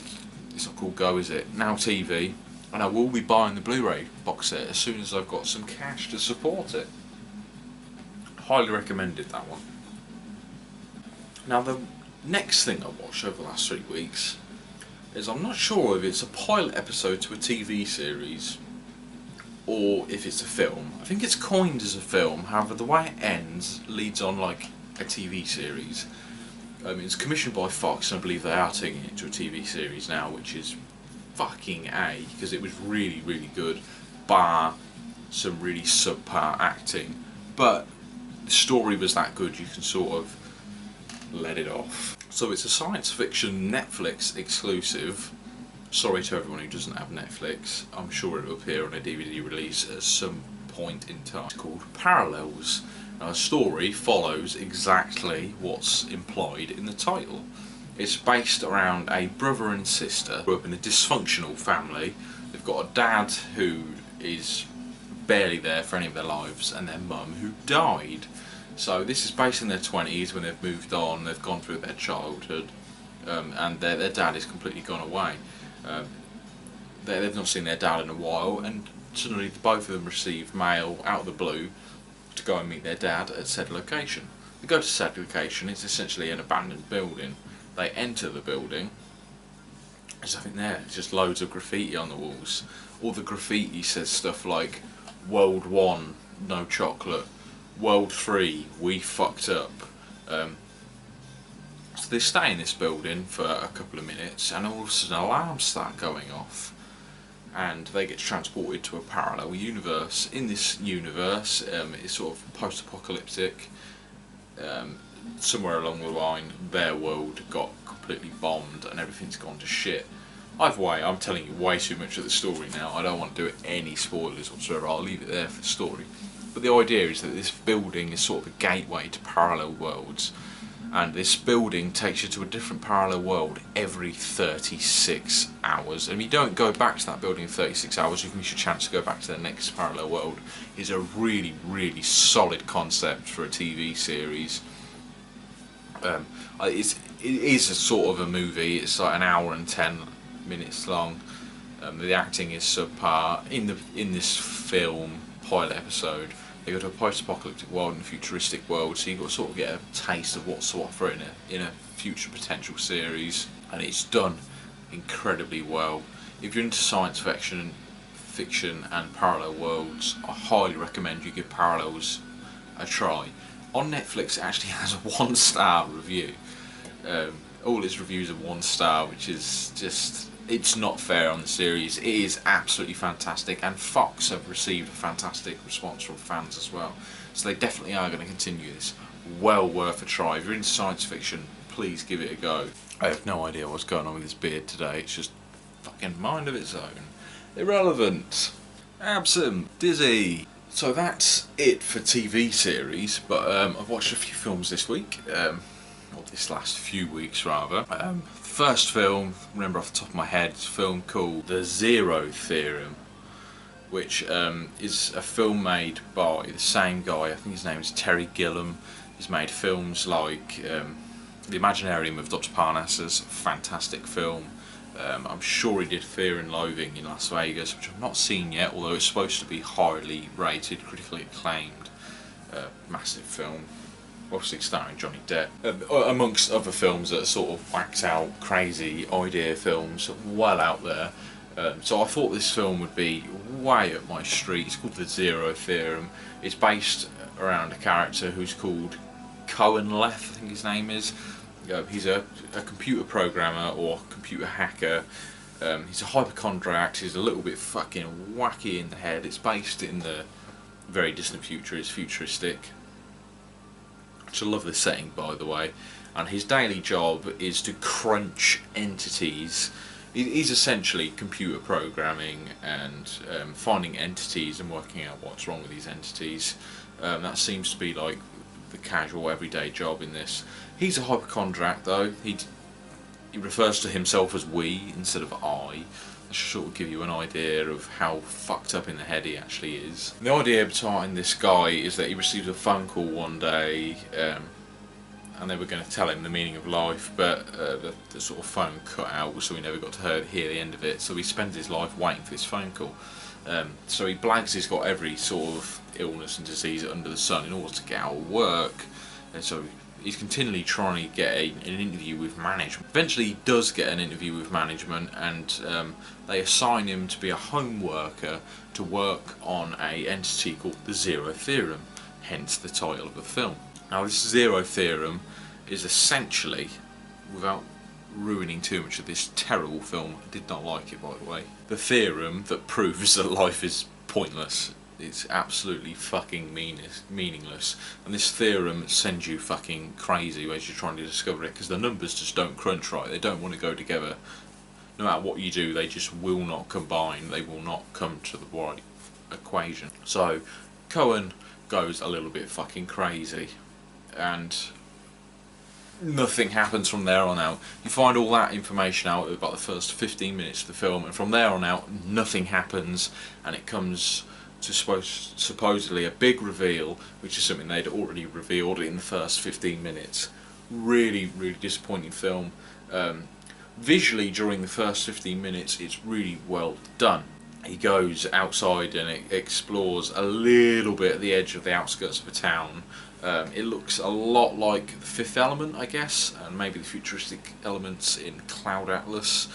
It's not called Go, is it? Now TV. And I will be buying the Blu-ray box set as soon as I've got some cash to support it. Highly recommended, that one. Now the next thing I watched over the last 3 weeks is, I'm not sure if it's a pilot episode to a TV series or if it's a film. I think it's coined as a film, however the way it ends leads on like a TV series. It's commissioned by Fox, and I believe they are taking it to a TV series now, which is fucking A, because it was really, really good, bar some really subpar acting. But the story was that good, you can sort of let it off. So it's a science fiction Netflix exclusive. Sorry to everyone who doesn't have Netflix, I'm sure it'll appear on a DVD release at some point in time. It's called Parallels. Now, the story follows exactly what's implied in the title. It's based around a brother and sister who grew up in a dysfunctional family. They've got a dad who is barely there for any of their lives, and their mum who died. So this is based in their 20s, when they've moved on, they've gone through their childhood, and their dad is completely gone away. They've not seen their dad in a while, and suddenly both of them receive mail out of the blue to go and meet their dad at said location. They go to said location. It's essentially an abandoned building. They enter the building. There's nothing there. It's just loads of graffiti on the walls. All the graffiti says stuff like World 1, no chocolate. World 3, we fucked up. So they stay in this building for a couple of minutes, and all of a sudden alarms start going off, and they get transported to a parallel universe. In this universe, it's sort of post-apocalyptic. Somewhere along the line, their world got completely bombed and everything's gone to shit. Either way, I'm telling you way too much of the story now. I don't want to do any spoilers whatsoever. I'll leave it there for the story. But the idea is that this building is sort of a gateway to parallel worlds, and this building takes you to a different parallel world every 36 hours. And if you don't go back to that building in 36 hours, you can miss your chance to go back to the next parallel world. It's a really, really solid concept for a TV series. It is a sort of a movie. It's like an hour and 10 minutes long. The acting is subpar. In this film pilot episode, they go to a post-apocalyptic world and a futuristic world, so you've got to sort of get a taste of what's to offer in a future potential series, and it's done incredibly well. If you're into science fiction and parallel worlds, I highly recommend you give Parallels a try. On Netflix, it actually has a 1-star review. All its reviews are 1 star, which is just, it's not fair on the series. It is absolutely fantastic, and Fox have received a fantastic response from fans as well. So they definitely are going to continue this. Well worth a try. If you're into science fiction, please give it a go. I have no idea what's going on with this beard today. It's just fucking mind of its own. Irrelevant. Absent. Dizzy. So that's it for TV series, but I've watched a few films this week, or this last few weeks rather. First film, remember off the top of my head, it's a film called The Zero Theorem, which is a film made by the same guy. I think his name is Terry Gilliam. He's made films like The Imaginarium of Dr. Parnassus, fantastic film. I'm sure he did Fear and Loathing in Las Vegas, which I've not seen yet, although it's supposed to be highly rated, critically acclaimed. Massive film, obviously starring Johnny Depp, amongst other films that are sort of whacked out, crazy idea films, well out there. So I thought this film would be way up my street. It's called The Zero Theorem. It's based around a character who's called Cohen Leth, I think his name is. He's a computer programmer or computer hacker. He's a hypochondriac. He's a little bit fucking wacky in the head. It's based in the very distant future. It's futuristic. I love this setting, by the way. And his daily job is to crunch entities. He's essentially computer programming and finding entities and working out what's wrong with these entities. That seems to be like the casual everyday job in this. He's a hypochondriac though. He refers to himself as we instead of I. That should sort of give you an idea of how fucked up in the head he actually is. The idea behind this guy is that he received a phone call one day and they were going to tell him the meaning of life, but the sort of phone cut out, so he never got to hear the end of it. So he spends his life waiting for this phone call. So he blags he's got every sort of illness and disease under the sun in order to get out of work, and so he's continually trying to get an interview with management. Eventually he does get an interview with management, and they assign him to be a home worker to work on an entity called the Zero Theorem, hence the title of the film. Now this Zero Theorem is essentially, without ruining too much of this terrible film, I did not like it by the way, the theorem that proves that life is pointless. It's absolutely fucking meaningless, and this theorem sends you fucking crazy as you're trying to discover it, because the numbers just don't crunch right. They don't want to go together. No matter what you do, they just will not combine. They will not come to the right equation. So Cohen goes a little bit fucking crazy, and nothing happens from there on out. You find all that information out about the first 15 minutes of the film, and from there on out nothing happens, and it comes to supposedly a big reveal, which is something they'd already revealed in the first 15 minutes. Really, really disappointing film. Visually, during the first 15 minutes, it's really well done. He goes outside and explores a little bit at the edge of the outskirts of a town. It looks a lot like The Fifth Element, I guess, and maybe the futuristic elements in Cloud Atlas.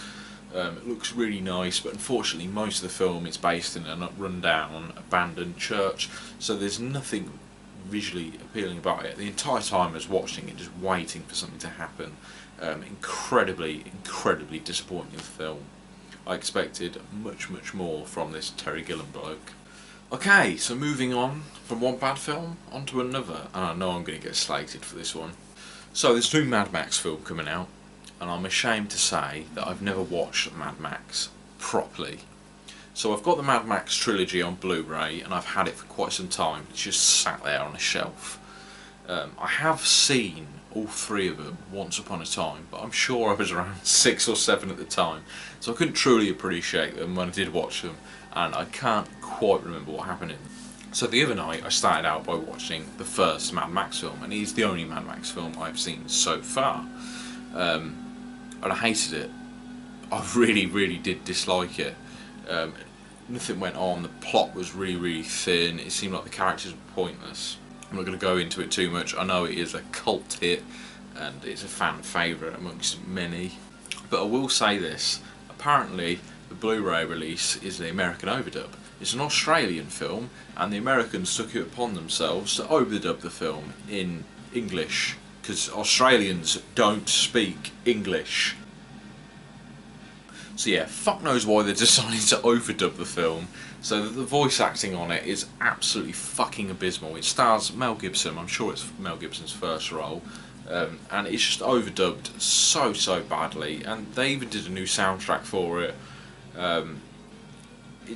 It looks really nice, but unfortunately most of the film is based in a run-down, abandoned church, so there's nothing visually appealing about it. The entire time I was watching it, just waiting for something to happen. Incredibly disappointing film. I expected much more from this Terry Gilliam bloke. Okay, so moving on from one bad film onto another, and I know I'm going to get slated for this one. So there's a new Mad Max film coming out, and I'm ashamed to say that I've never watched Mad Max properly. So I've got the Mad Max trilogy on Blu-ray, and I've had it for quite some time. It's just sat there on a shelf. I have seen all three of them once upon a time, but I'm sure I was around 6 or 7 at the time, so I couldn't truly appreciate them when I did watch them, and I can't quite remember what happened in them. So the other night I started out by watching the first Mad Max film, and it is the only Mad Max film I've seen so far. And I hated it. I really did dislike it. Nothing went on, the plot was really thin, it seemed like the characters were pointless. I'm not going to go into it too much. I know it is a cult hit and it's a fan favourite amongst many, but I will say this, apparently the Blu-ray release is the American overdub. It's an Australian film, and the Americans took it upon themselves to overdub the film in English, because Australians don't speak English. So yeah, fuck knows why they decided to overdub the film, so that the voice acting on it is absolutely fucking abysmal. It stars Mel Gibson, I'm sure it's Mel Gibson's first role, and it's just overdubbed so badly, and they even did a new soundtrack for it.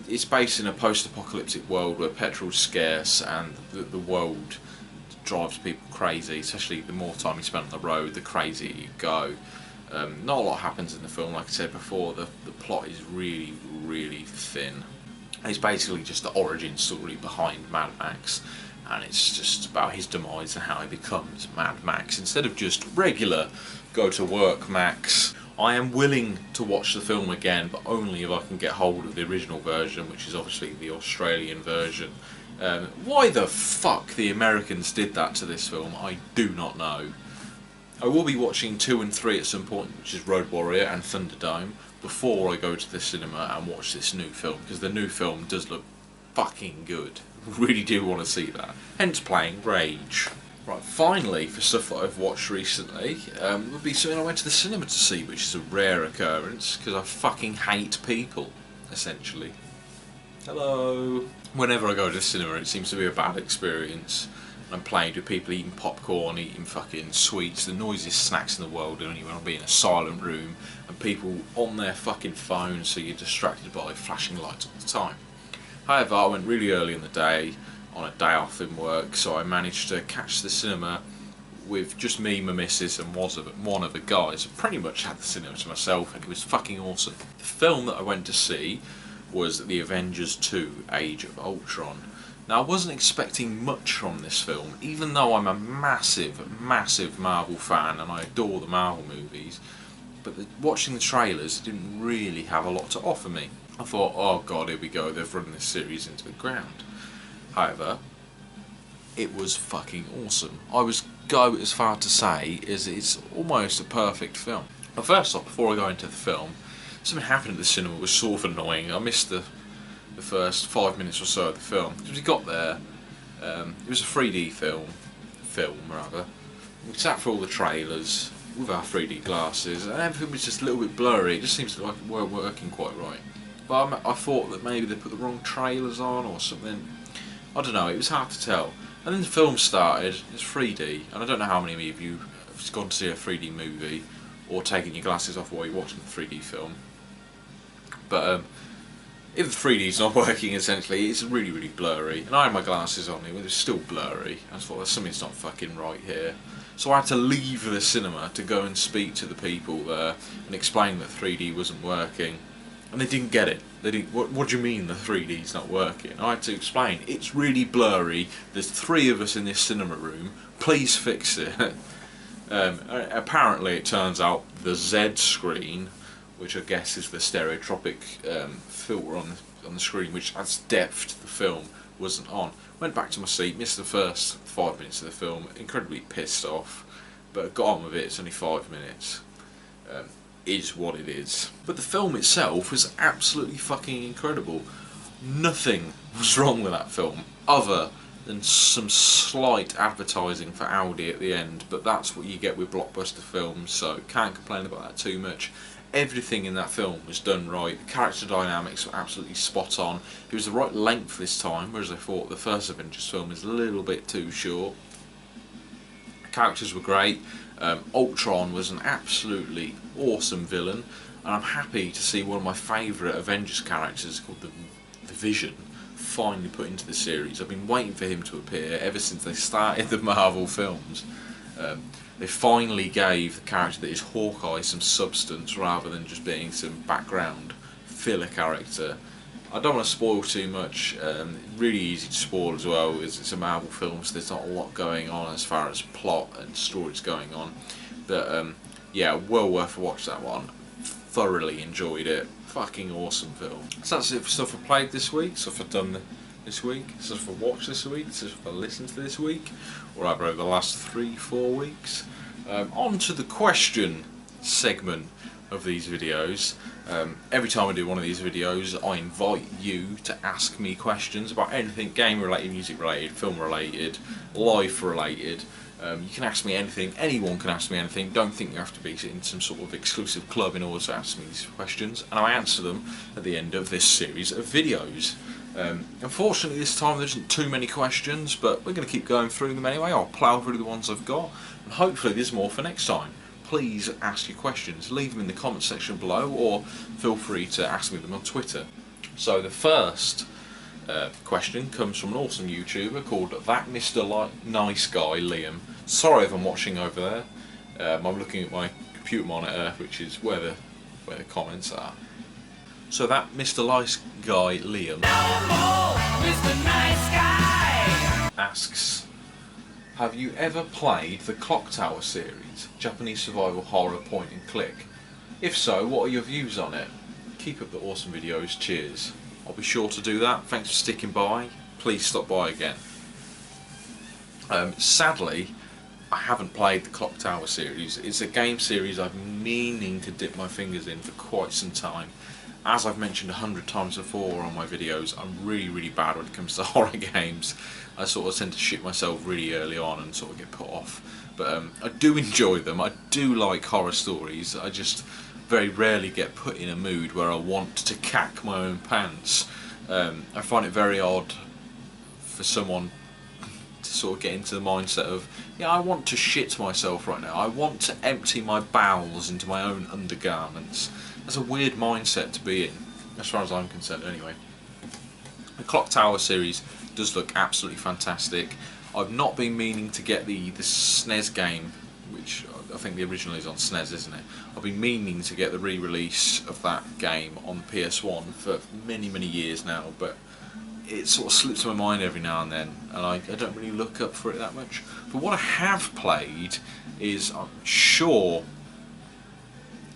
It's based in a post-apocalyptic world where petrol's scarce and the world drives people crazy, especially the more time you spend on the road, the crazier you go. Not a lot happens in the film, like I said before. The plot is really thin. It's basically just the origin story behind Mad Max, and it's just about his demise and how he becomes Mad Max instead of just regular go to work Max. I am willing to watch the film again, but only if I can get hold of the original version, which is obviously the Australian version. Why the fuck the Americans did that to this film, I do not know. I will be watching 2 and 3 at some point, which is Road Warrior and Thunderdome, before I go to the cinema and watch this new film, because the new film does look fucking good. Really do want to see that. Hence playing Rage. Right, finally, for stuff that I've watched recently, would be something I went to the cinema to see, which is a rare occurrence, because I fucking hate people, essentially. Hello. Whenever I go to the cinema, it seems to be a bad experience. I'm playing with people eating popcorn, eating fucking sweets, the noisiest snacks in the world, and you want to be in a silent room, and people on their fucking phones, so you're distracted by flashing lights all the time. However, I went really early in the day, on a day off in work, so I managed to catch the cinema with just me, my missus, and one of the guys. I pretty much had the cinema to myself, and it was fucking awesome. The film that I went to see was The Avengers 2: Age of Ultron. Now, I wasn't expecting much from this film, even though I'm a massive, massive Marvel fan and I adore the Marvel movies, but watching the trailers didn't really have a lot to offer me. I thought, oh god, here we go, they've run this series into the ground. However, it was fucking awesome. I was go as far to say as it's almost a perfect film. But first off, before I go into the film, something happened at the cinema that was sort of annoying. I missed the first 5 minutes or so of the film. Because we got there, it was a 3D film rather. We sat through all the trailers with our 3D glasses, and everything was just a little bit blurry. It just seems like it weren't working quite right. But I thought that maybe they put the wrong trailers on or something. I don't know, it was hard to tell. And then the film started, it's 3D, and I don't know how many of you have gone to see a 3D movie or taken your glasses off while you're watching the 3D film. But if the 3D's not working, essentially, it's really, really blurry. And I had my glasses on, it was still blurry. I thought, something's not fucking right here. So I had to leave the cinema to go and speak to the people there and explain that 3D wasn't working. And they didn't get it. They didn't. What do you mean the 3D's not working? I had to explain. It's really blurry. There's 3 of us in this cinema room. Please fix it. Apparently, it turns out the Z screen, which I guess is the stereotropic filter on the screen, which adds depth to the film, wasn't on. Went back to my seat. Missed the first 5 minutes of the film. Incredibly pissed off, but got on with it. It's only 5 minutes. Is what it is. But the film itself was absolutely fucking incredible. Nothing was wrong with that film, other than some slight advertising for Audi at the end, but that's what you get with blockbuster films, so can't complain about that too much. Everything in that film was done right. The character dynamics were absolutely spot on. It was the right length this time, whereas I thought the first Avengers film was a little bit too short. The characters were great. Ultron was an absolutely awesome villain, and I'm happy to see one of my favourite Avengers characters called the Vision finally put into the series. I've been waiting for him to appear ever since they started the Marvel films. They finally gave the character that is Hawkeye some substance rather than just being some background filler character. I don't want to spoil too much. Really easy to spoil as well, as it's a Marvel film, so there's not a lot going on as far as plot and stories going on. But yeah, well worth a watch, that one. Thoroughly enjoyed it. Fucking awesome film. So that's it for stuff I played this week, stuff I've done this week, stuff I've watched this week, stuff I've listened to this week, or over the last 3-4 weeks. On to the question segment of these videos. Every time I do one of these videos, I invite you to ask me questions about anything game related, music related, film related, life related. You can ask me anything, anyone can ask me anything. Don't think you have to be in some sort of exclusive club in order to ask me these questions, and I answer them at the end of this series of videos. Unfortunately this time there isn't too many questions, but we're going to keep going through them anyway. I'll plough through the ones I've got, and hopefully there's more for next time. Please ask your questions, leave them in the comment section below, or feel free to ask me them on Twitter. So the first question comes from an awesome YouTuber called That Mr. Nice Guy Liam. Sorry if I'm watching over there. I'm looking at my computer monitor, which is where the comments are. So that Mr. Nice Guy Liam Mr. Nice Guy asks, have you ever played the Clock Tower series, Japanese survival horror point and click? If so, what are your views on it? Keep up the awesome videos, cheers. I'll be sure to do that. Thanks for sticking by. Please stop by again. Sadly, I haven't played the Clock Tower series. It's a game series I've been meaning to dip my fingers in for quite some time. As I've mentioned 100 times before on my videos, I'm really bad when it comes to horror games. I sort of tend to shit myself really early on and sort of get put off. But I do enjoy them. I do like horror stories. I just very rarely get put in a mood where I want to cack my own pants. I find it very odd for someone to sort of get into the mindset of, yeah, I want to shit myself right now. I want to empty my bowels into my own undergarments. That's a weird mindset to be in, as far as I'm concerned anyway. The Clock Tower series does look absolutely fantastic. I've not been meaning to get the SNES game, which I think the original is on SNES, isn't it? I've been meaning to get the re-release of that game on PS1 for many years now, but it sort of slips my mind every now and then, and I don't really look up for it that much. But what I have played is, I'm sure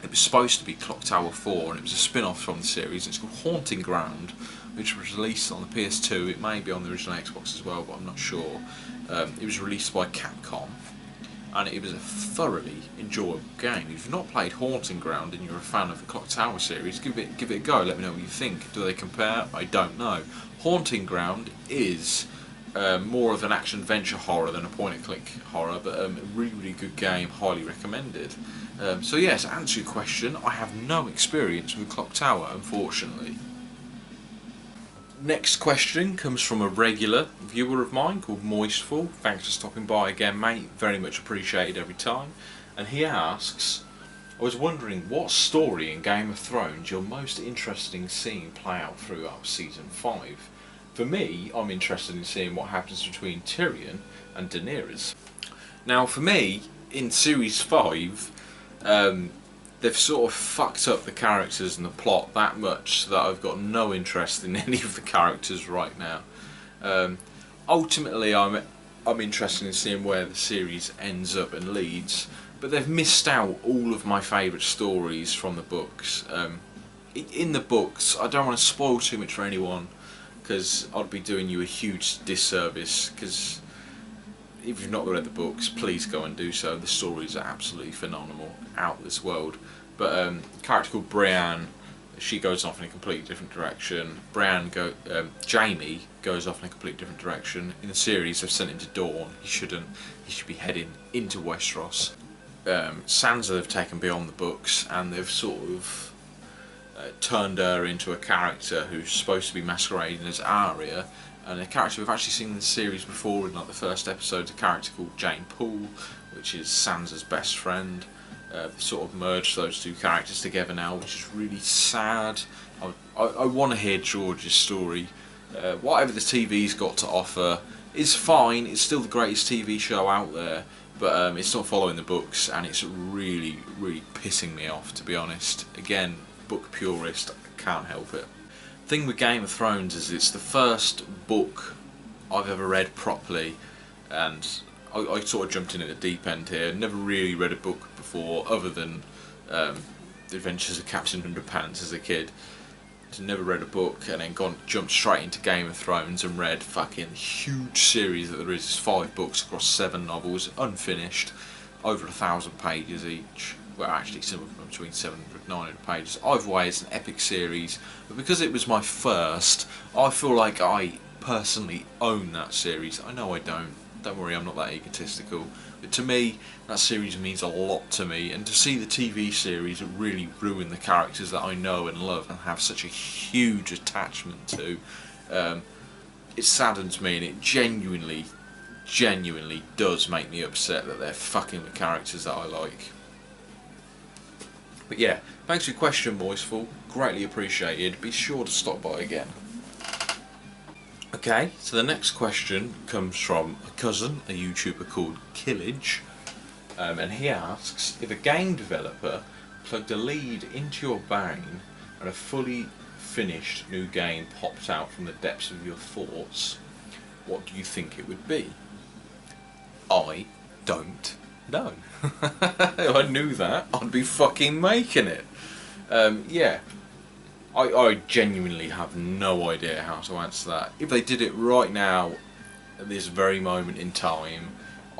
it was supposed to be Clock Tower 4, and it was a spin-off from the series. It's called Haunting Ground, which was released on the PS2. It may be on the original Xbox as well, but I'm not sure. It was released by Capcom, and it was a thoroughly enjoyable game. If you've not played Haunting Ground and you're a fan of the Clock Tower series, give it a go. Let me know what you think. Do they compare? I don't know. Haunting Ground is more of an action-adventure horror than a point-and-click horror, but a really good game, highly recommended. So yes, to answer your question, I have no experience with Clock Tower, unfortunately. Next question comes from a regular viewer of mine called Moistful. Thanks for stopping by again, mate. Very much appreciated every time. And he asks, I was wondering what story in Game of Thrones you're most interested in seeing play out throughout Season 5. For me, I'm interested in seeing what happens between Tyrion and Daenerys. Now for me, in Series 5, they've sort of fucked up the characters and the plot that much that I've got no interest in any of the characters right now. Ultimately, I'm interested in seeing where the series ends up and leads, but they've missed out all of my favourite stories from the books. In the books, I don't want to spoil too much for anyone, because I'd be doing you a huge disservice, because if you've not read the books, please go and do so. The stories are absolutely phenomenal, out of this world. But a character called Brienne, she goes off in a completely different direction. Jaime goes off in a completely different direction. In the series, they've sent him to Dorne. He shouldn't. He should be heading into Westeros. Sansa they've taken beyond the books, and they've sort of turned her into a character who's supposed to be masquerading as Arya, and a character we've actually seen in the series before in like the first episode, a character called Jane Poole, which is Sansa's best friend. Sort of merged those two characters together now, which is really sad. I want to hear George's story. Whatever the TV's got to offer is fine, it's still the greatest TV show out there, but it's not following the books, and it's really pissing me off, to be honest. Again, book purist, I can't help it. The thing with Game of Thrones is it's the first book I've ever read properly, and I sort of jumped in at the deep end here. Never really read a book before, other than The Adventures of Captain Underpants as a kid. So never read a book, and then jumped straight into Game of Thrones and read fucking huge series that there is. It's 5 books across 7 novels, unfinished, over 1,000 pages each. Well, actually, some of them between 700 and 900 pages. Either way, it's an epic series, but because it was my first, I feel like I personally own that series. I know I don't. Don't worry, I'm not that egotistical. But to me, that series means a lot to me, and to see the TV series really ruin the characters that I know and love and have such a huge attachment to, it saddens me, and it genuinely does make me upset that they're fucking with characters that I like. But yeah, thanks for your question, Moistful. Greatly appreciated. Be sure to stop by again. Okay, so the next question comes from a cousin, a YouTuber called Killage, and he asks, if a game developer plugged a lead into your brain and a fully finished new game popped out from the depths of your thoughts, what do you think it would be? I don't know. If I knew that, I'd be fucking making it. Yeah. I genuinely have no idea how to answer that. If they did it right now, at this very moment in time,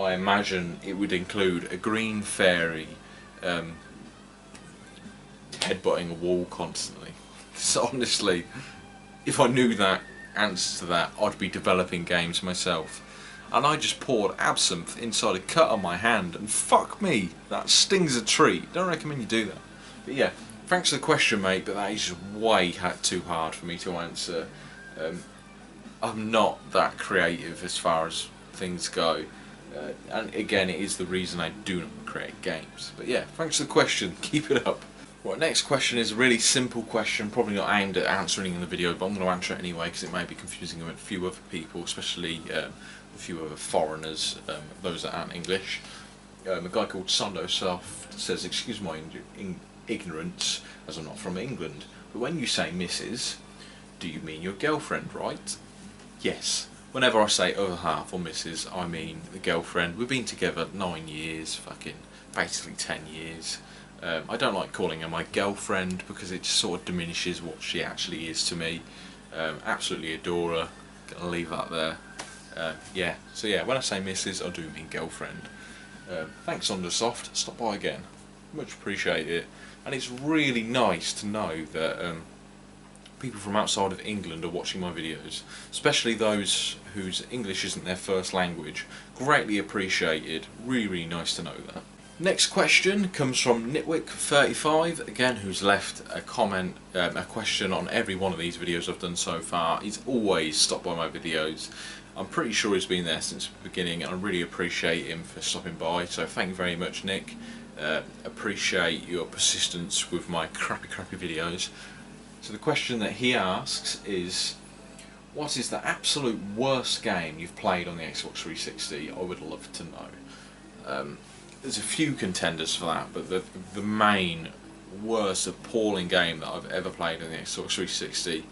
I imagine it would include a green fairy headbutting a wall constantly. So honestly, if I knew that answer to that, I'd be developing games myself. And I just poured absinthe inside a cut on my hand, and fuck me, that stings a treat. Don't recommend you do that. But yeah, thanks for the question, mate, but that is just way too hard for me to answer. I'm not that creative as far as things go. And again, it is the reason I do not create games. But yeah, thanks for the question, keep it up. Right, next question is a really simple question, probably not aimed at answering in the video, but I'm going to answer it anyway because it may be confusing a few other people, especially a few other foreigners, those that aren't English. A guy called Sondosoft says, excuse my ignorance, as I'm not from England, but when you say Mrs., do you mean your girlfriend, right? Yes. Whenever I say other half or Mrs., I mean the girlfriend. We've been together 9 years, fucking basically 10 years. I don't like calling her my girlfriend because it just sort of diminishes what she actually is to me. Absolutely adore her. Gonna leave that there. Yeah, so yeah, when I say Mrs, I do mean girlfriend. Thanks Sondosoft, stop by again. Much appreciate it. And it's really nice to know that people from outside of England are watching my videos, especially those whose English isn't their first language. Greatly appreciated. Really nice to know that. Next question comes from Nitwick35, again, who's left a comment, a question on every one of these videos I've done so far. He's always stopped by my videos. I'm pretty sure he's been there since the beginning, and I really appreciate him for stopping by, so thank you very much, Nick. Appreciate your persistence with my crappy videos. So the question that he asks is, what is the absolute worst game you've played on the Xbox 360? I would love to know. There's a few contenders for that, but the main worst appalling game that I've ever played on the Xbox 360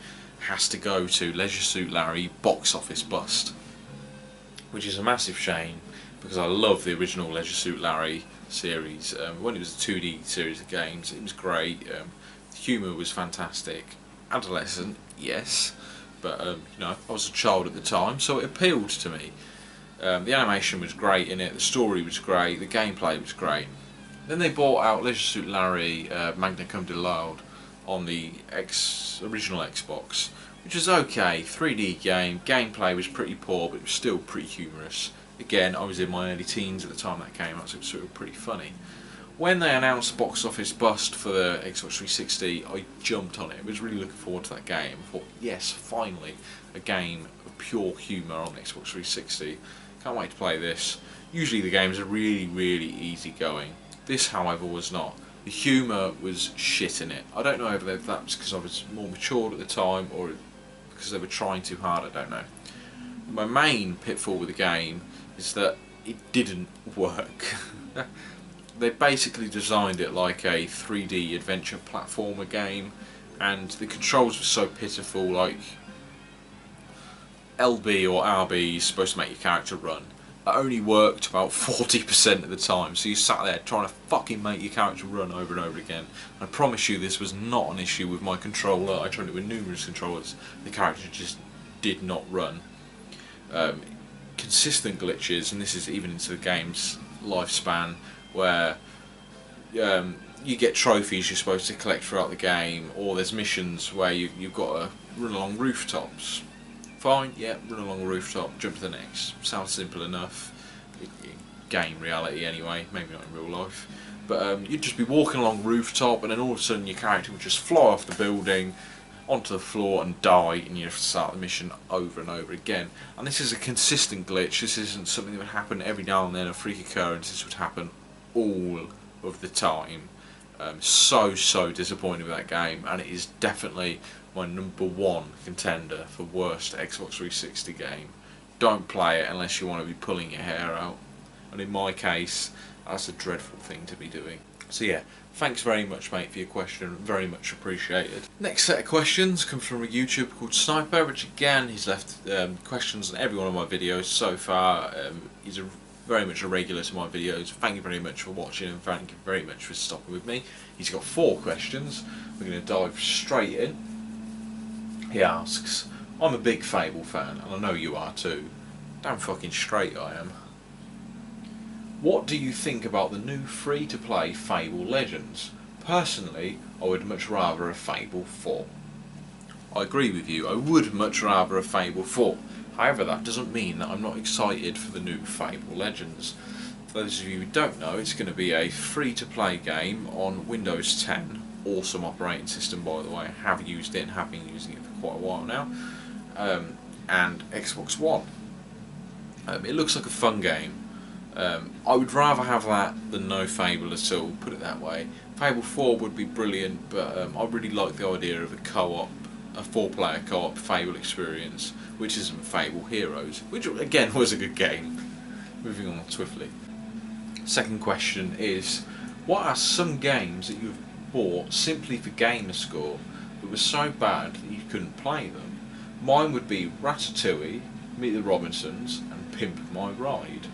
has to go to Leisure Suit Larry Box Office Bust, which is a massive shame because I love the original Leisure Suit Larry series. When it was a 2D series of games, it was great. The humour was fantastic. Adolescent, yes, but you know, I was a child at the time, so it appealed to me. The animation was great in it, the story was great, the gameplay was great. Then they bought out Leisure Suit Larry Magna Cum Laude on the original Xbox, which was okay, 3D game, gameplay was pretty poor, but it was still pretty humorous. Again, I was in my early teens at the time that came out, so it was sort of pretty funny. When they announced the Box Office Bust for the Xbox 360, I jumped on it. I was really looking forward to that game. I thought, yes, finally, a game of pure humour on the Xbox 360. Can't wait to play this. Usually the games are really easy going. This, however, was not. The humour was shit in it. I don't know if that was because I was more matured at the time or because they were trying too hard, I don't know. My main pitfall with the game is that it didn't work. They basically designed it like a 3D adventure platformer game, and the controls were so pitiful, like LB or RB is supposed to make your character run. It only worked about 40% of the time, so you sat there trying to fucking make your character run over and over again. I promise you this was not an issue with my controller. I tried it with numerous controllers. The character just did not run. Consistent glitches, and this is even into the game's lifespan, where you get trophies you're supposed to collect throughout the game, or there's missions where you've got to run along rooftops. Fine, yeah, run along a rooftop, jump to the next. Sounds simple enough. Game reality anyway, maybe not in real life. But you'd just be walking along the rooftop, and then all of a sudden your character would just fly off the building onto the floor and die, and you have to start the mission over and over again. And this is a consistent glitch. This isn't something that would happen every now and then, a freak occurrence. This would happen all of the time. So disappointed with that game, and it is definitely my #1 contender for worst Xbox 360 game. Don't play it unless you want to be pulling your hair out, and in my case that's a dreadful thing to be doing. So yeah, thanks very much, mate, for your question, very much appreciated. Next set of questions comes from a YouTuber called Sniper, which again, he's left questions on every one of my videos so far. He's very much a regular to my videos. Thank you very much for watching, and thank you very much for stopping with me. He's got 4 questions. We're going to dive straight in. He asks, I'm a big Fable fan, and I know you are too. Damn fucking straight I am. What do you think about the new free-to-play Fable Legends? Personally, I would much rather a Fable 4. I agree with you, I would much rather a Fable 4. However, that doesn't mean that I'm not excited for the new Fable Legends. For those of you who don't know, it's going to be a free-to-play game on Windows 10. Awesome operating system, by the way. I have used it and have been using it for quite a while now. And Xbox One. It looks like a fun game. I would rather have that than no Fable at all, put it that way. Fable 4 would be brilliant, but I really like the idea of a co-op, a 4-player co-op Fable experience, which isn't Fable Heroes, which again was a good game. Moving on swiftly. Second question is, what are some games that you've bought simply for gamerscore that were so bad that you couldn't play them? Mine would be Ratatouille, Meet the Robinsons, and Pimp My Ride.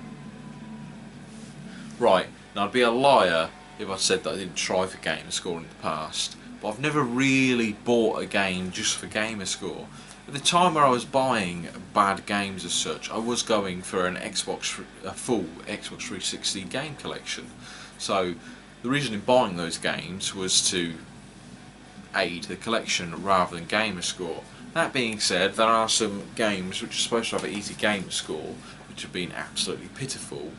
Right, now I'd be a liar if I said that I didn't try for gamerscore in the past, but I've never really bought a game just for gamerscore. At the time where I was buying bad games as such, I was going for a full Xbox 360 game collection. So the reason in buying those games was to aid the collection rather than gamerscore. That being said, there are some games which are supposed to have an easy gamerscore which have been absolutely pitiful.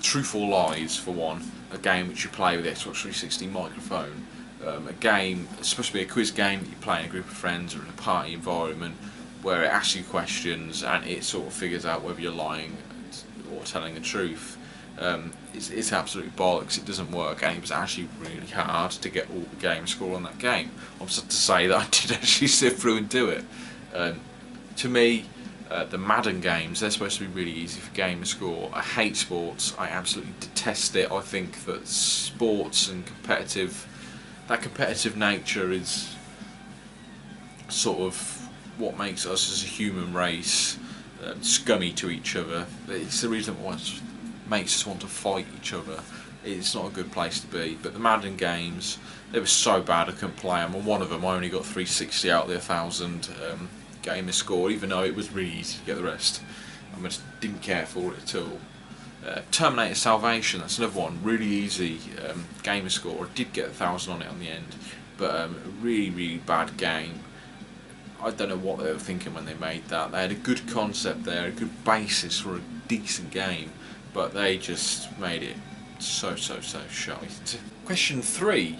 Truth or Lies, for one, a game which you play with the Xbox 360 microphone. A game, it's supposed to be a quiz game that you play in a group of friends or in a party environment where it asks you questions and it sort of figures out whether you're lying or telling the truth. It's absolutely bollocks, it doesn't work, and it was actually really hard to get all the game score on that game. I'm sad to say that I did actually sit through and do it. To me, the Madden games, they're supposed to be really easy for gamer score. I hate sports, I absolutely detest it. I think that sports and that competitive nature is sort of what makes us as a human race scummy to each other. It's the reason why it makes us want to fight each other. It's not a good place to be. But the Madden games, they were so bad I couldn't play them. And one of them I only got 360 out of the 1,000 gamer score, even though it was really easy to get the rest. I just didn't care for it at all. Terminator Salvation, that's another one, really easy gamer score. I did get 1,000 on it on the end, but really bad game. I don't know what they were thinking when they made that. They had a good concept there, a good basis for a decent game, but they just made it so shite. Question 3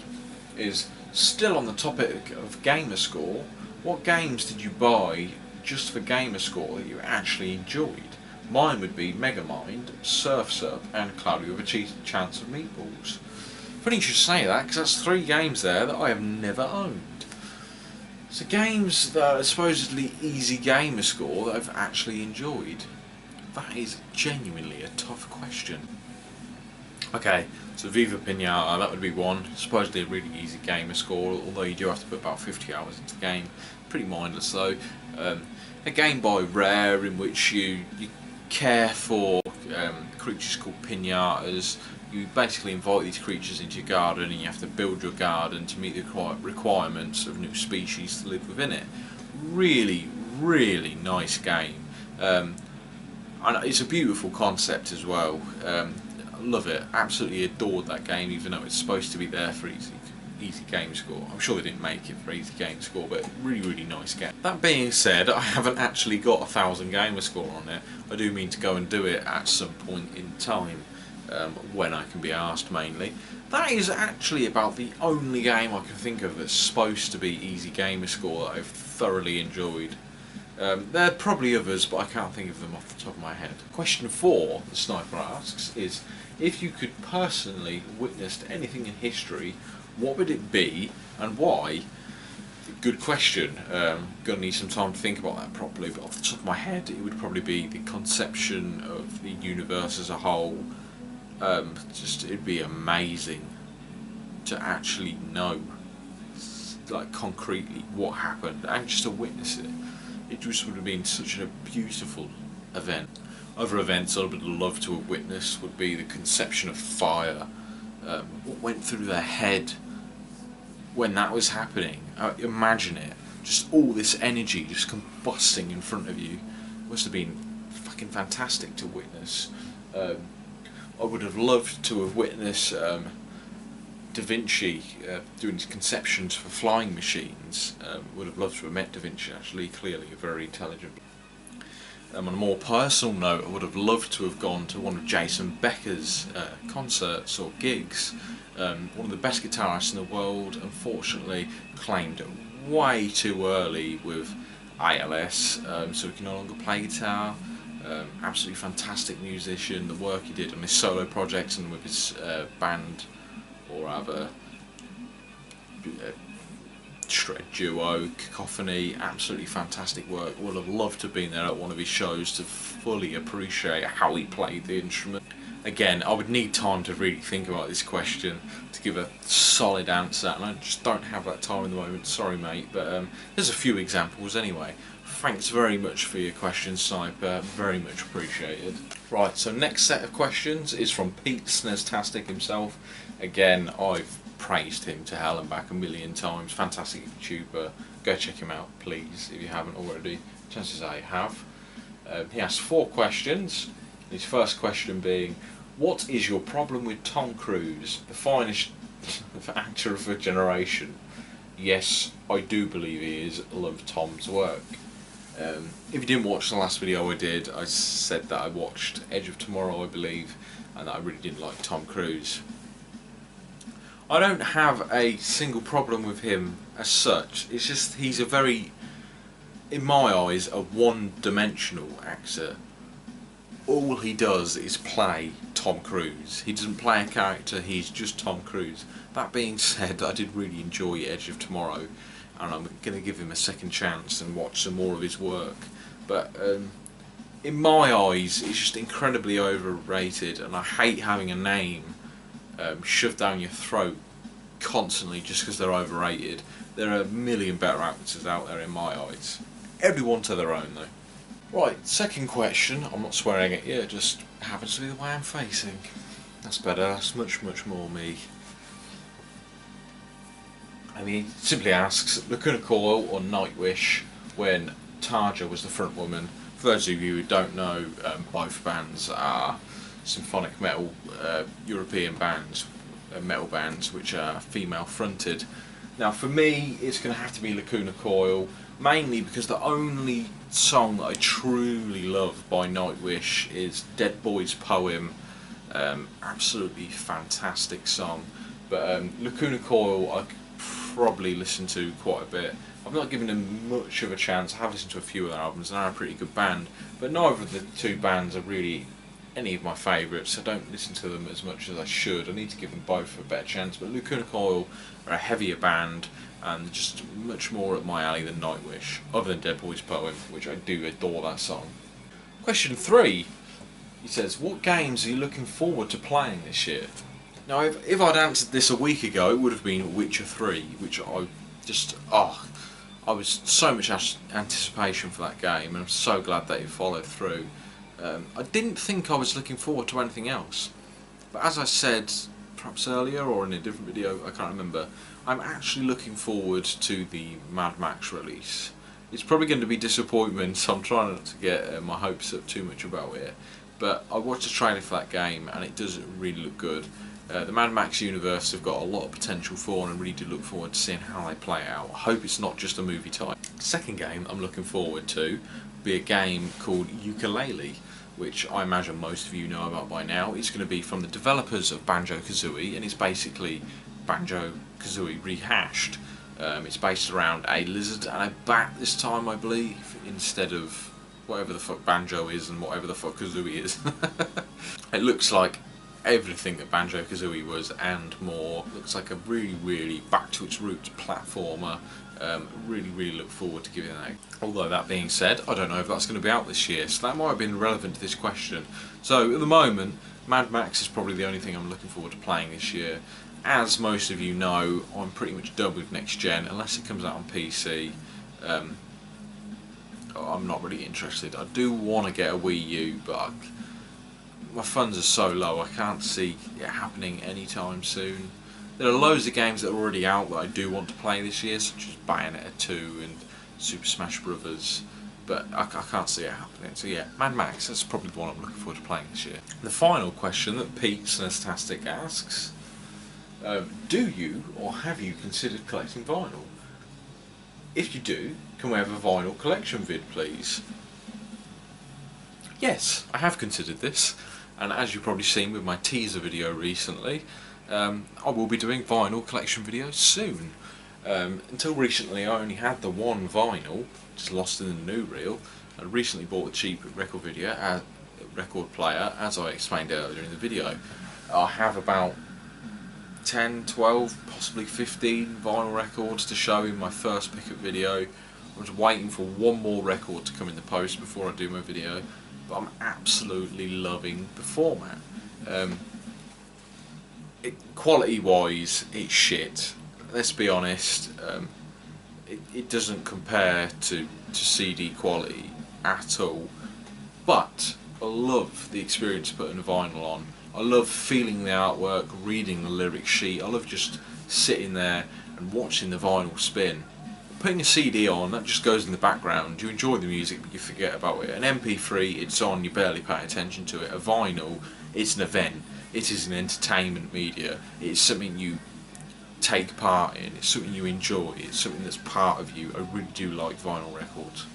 is still on the topic of gamer score. What games did you buy just for gamer score that you actually enjoyed? Mine would be Megamind, Surf's Up, and Cloudy with a Chance of Meatballs. Funny you should say that, because that's 3 games there that I have never owned. So games that are supposedly easy gamer score that I've actually enjoyed. That is genuinely a tough question. Okay, so Viva Pinata, that would be one. Supposedly a really easy gamer score, although you do have to put about 50 hours into the game. Pretty mindless though. A game by Rare in which you care for creatures called pinatas. You basically invite these creatures into your garden and you have to build your garden to meet the requirements of new species to live within it. Really nice game. And it's a beautiful concept as well. I love it. Absolutely adored that game, even though it's supposed to be there for easy game score. I'm sure they didn't make it for easy game score, but really nice game. That being said, I haven't actually got 1,000 gamer score on it. I do mean to go and do it at some point in time, when I can be asked mainly. That is actually about the only game I can think of that's supposed to be easy gamer score that I've thoroughly enjoyed. There are probably others, but I can't think of them off the top of my head. Question 4, the sniper asks, is if you could personally witness anything in history, what would it be and why? Good question. Gonna need some time to think about that properly, but off the top of my head it would probably be the conception of the universe as a whole. It'd be amazing to actually know, like, concretely what happened and just to witness it. It just would have been such a beautiful event. Other events I would love to have witnessed would be the conception of fire. What went through their head when that was happening. Imagine it, just all this energy just combusting in front of you. It must have been fucking fantastic to witness. I would have loved to have witnessed Da Vinci doing his conceptions for flying machines. Would have loved to have met Da Vinci, actually, clearly a very intelligent. On a more personal note, I would have loved to have gone to one of Jason Becker's concerts or gigs. One of the best guitarists in the world, unfortunately claimed way too early with ALS, so he can no longer play guitar. Absolutely fantastic musician. The work he did on his solo projects and with his band or other shred duo, Cacophony, absolutely fantastic work. Would have loved to have been there at one of his shows to fully appreciate how he played the instrument. Again, I would need time to really think about this question to give a solid answer, and I just don't have that time at the moment, sorry mate, but there's a few examples anyway. Thanks very much for your questions, Sniper, very much appreciated. Right, so next set of questions is from Pete Snestastic himself. Again, I've praised him to hell and back a million times, fantastic YouTuber, go check him out please if you haven't already, chances are you have. He asked 4 questions, his first question being, what is your problem with Tom Cruise, the finest actor of a generation? Yes, I do believe he is, love Tom's work. If you didn't watch the last video I did, I said that I watched Edge of Tomorrow, I believe, and that I really didn't like Tom Cruise. I don't have a single problem with him as such, it's just he's a very, in my eyes, a one-dimensional actor. All he does is play Tom Cruise. He doesn't play a character, he's just Tom Cruise. That being said, I did really enjoy Edge of Tomorrow, and I'm going to give him a second chance and watch some more of his work. But in my eyes, it's just incredibly overrated, and I hate having a name shoved down your throat constantly just because they're overrated. There are a million better actors out there in my eyes. Everyone to their own though. Right, second question, I'm not swearing at you, it just happens to be the way I'm facing. That's better, that's much more me. And he simply asks, Lacuna Coil or Nightwish when Tarja was the front woman? For those of you who don't know, both bands are symphonic metal European bands, metal bands which are female fronted. Now for me it's going to have to be Lacuna Coil, mainly because the only song that I truly love by Nightwish is Dead Boy's Poem. Absolutely fantastic song, but Lacuna Coil I could probably listen to quite a bit. I've not given them much of a chance. I have listened to a few of their albums and they're a pretty good band, but neither of the two bands are really any of my favourites. I don't listen to them as much as I should. I need to give them both a better chance, but Lacuna Coil are a heavier band and just much more up my alley than Nightwish, other than Dead Boy's Poem, which I do adore that song. Question 3, he says, what games are you looking forward to playing this year? Now if I'd answered this a week ago, it would have been Witcher 3, which I just, I was so much anticipation for that game, and I'm so glad that it followed through. I didn't think I was looking forward to anything else, but as I said perhaps earlier or in a different video, I can't remember, I'm actually looking forward to the Mad Max release. It's probably going to be disappointment, so I'm trying not to get my hopes up too much about it, but I watched a trailer for that game and it does really look good. The Mad Max universe have got a lot of potential for, and I really do look forward to seeing how they play out. I hope it's not just a movie type. Second game I'm looking forward to will be a game called Yooka-Laylee, which I imagine most of you know about by now. It's going to be from the developers of Banjo-Kazooie, and it's basically Banjo-Kazooie rehashed. It's based around a lizard and a bat this time, I believe, instead of whatever the fuck Banjo is and whatever the fuck Kazooie is. It looks like everything that Banjo-Kazooie was and more. Looks like a really back to its roots platformer. Really look forward to giving that. Although that being said, I don't know if that's going to be out this year, so that might have been relevant to this question. So at the moment, Mad Max is probably the only thing I'm looking forward to playing this year. As most of you know, I'm pretty much done with next gen, unless it comes out on PC. I'm not really interested. I do want to get a Wii U, but my funds are so low, I can't see it happening anytime soon. There are loads of games that are already out that I do want to play this year, such as Bayonetta 2 and Super Smash Bros. but I can't see it happening. So yeah, Mad Max, that's probably the one I'm looking forward to playing this year. The final question that Pete Synestastic asks, do you or have you considered collecting vinyl? If you do, can we have a vinyl collection vid please? Yes, I have considered this, and as you've probably seen with my teaser video recently, I will be doing vinyl collection videos soon. Until recently I only had the one vinyl, just lost in the new reel. I recently bought a cheap record player, as I explained earlier in the video. I have about 10, 12, possibly 15 vinyl records to show in my first pickup video. I'm just waiting for one more record to come in the post before I do my video, but I'm absolutely loving the format. Quality wise, it's shit. Let's be honest, it doesn't compare to CD quality at all, but I love the experience of putting a vinyl on. I love feeling the artwork, reading the lyric sheet. I love just sitting there and watching the vinyl spin. Putting a CD on, that just goes in the background. You enjoy the music but you forget about it. An MP3, it's on, you barely pay attention to it. A vinyl, it's an event. It is an entertainment media. It's something you take part in, it's something you enjoy, it's something that's part of you. I really do like vinyl records.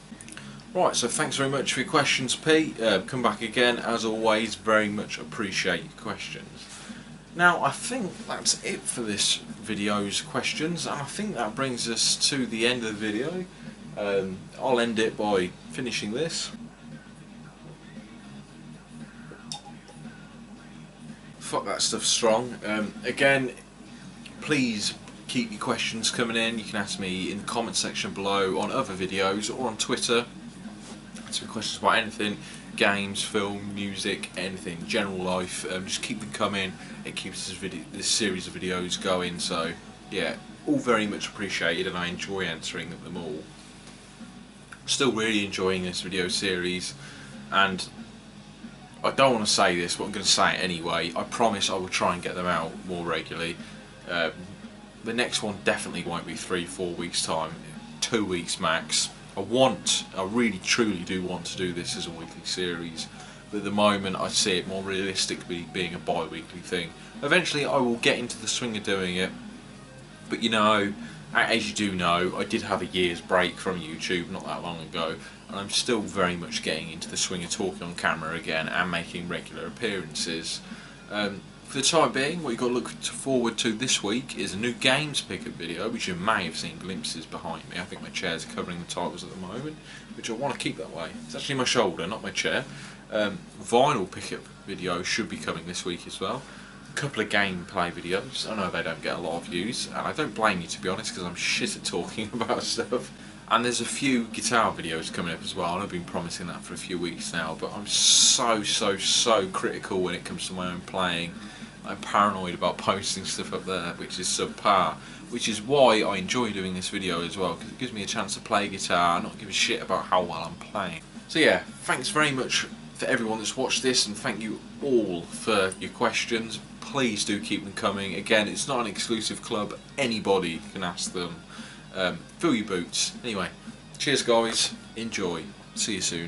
Right, so thanks very much for your questions, Pete. Come back again, as always, very much appreciate your questions. Now, I think that's it for this video's questions, and I think that brings us to the end of the video. I'll end it by finishing this. Fuck, that stuff's strong. Again, please keep your questions coming in. You can ask me in the comment section below on other videos or on Twitter. Ask me questions about anything, games, film, music, anything, general life. Just keep them coming. It keeps this series of videos going. So yeah, all very much appreciated, and I enjoy answering them all. Still really enjoying this video series, and I don't want to say this, but I'm going to say it anyway. I promise I will try and get them out more regularly. The next one definitely won't be 3-4 weeks time, 2 weeks max. I really truly do want to do this as a weekly series, but at the moment I see it more realistically being a bi-weekly thing. Eventually I will get into the swing of doing it, but you know, as you do know, I did have a year's break from YouTube not that long ago, and I'm still very much getting into the swing of talking on camera again and making regular appearances. For the time being, what you've got to look forward to this week is a new games pickup video, which you may have seen glimpses behind me. I think my chair's covering the titles at the moment, which I want to keep that way. It's actually my shoulder, not my chair. Vinyl pickup video should be coming this week as well. A couple of gameplay videos. I know they don't get a lot of views, and I don't blame you, to be honest, because I'm shit at talking about stuff. And there's a few guitar videos coming up as well, and I've been promising that for a few weeks now, but I'm so critical when it comes to my own playing. I'm paranoid about posting stuff up there which is subpar, which is why I enjoy doing this video as well, because it gives me a chance to play guitar and not give a shit about how well I'm playing. So yeah, thanks very much for everyone that's watched this, and thank you all for your questions. Please do keep them coming. Again, it's not an exclusive club, anybody can ask them. Fill your boots. Anyway, cheers guys, enjoy, see you soon.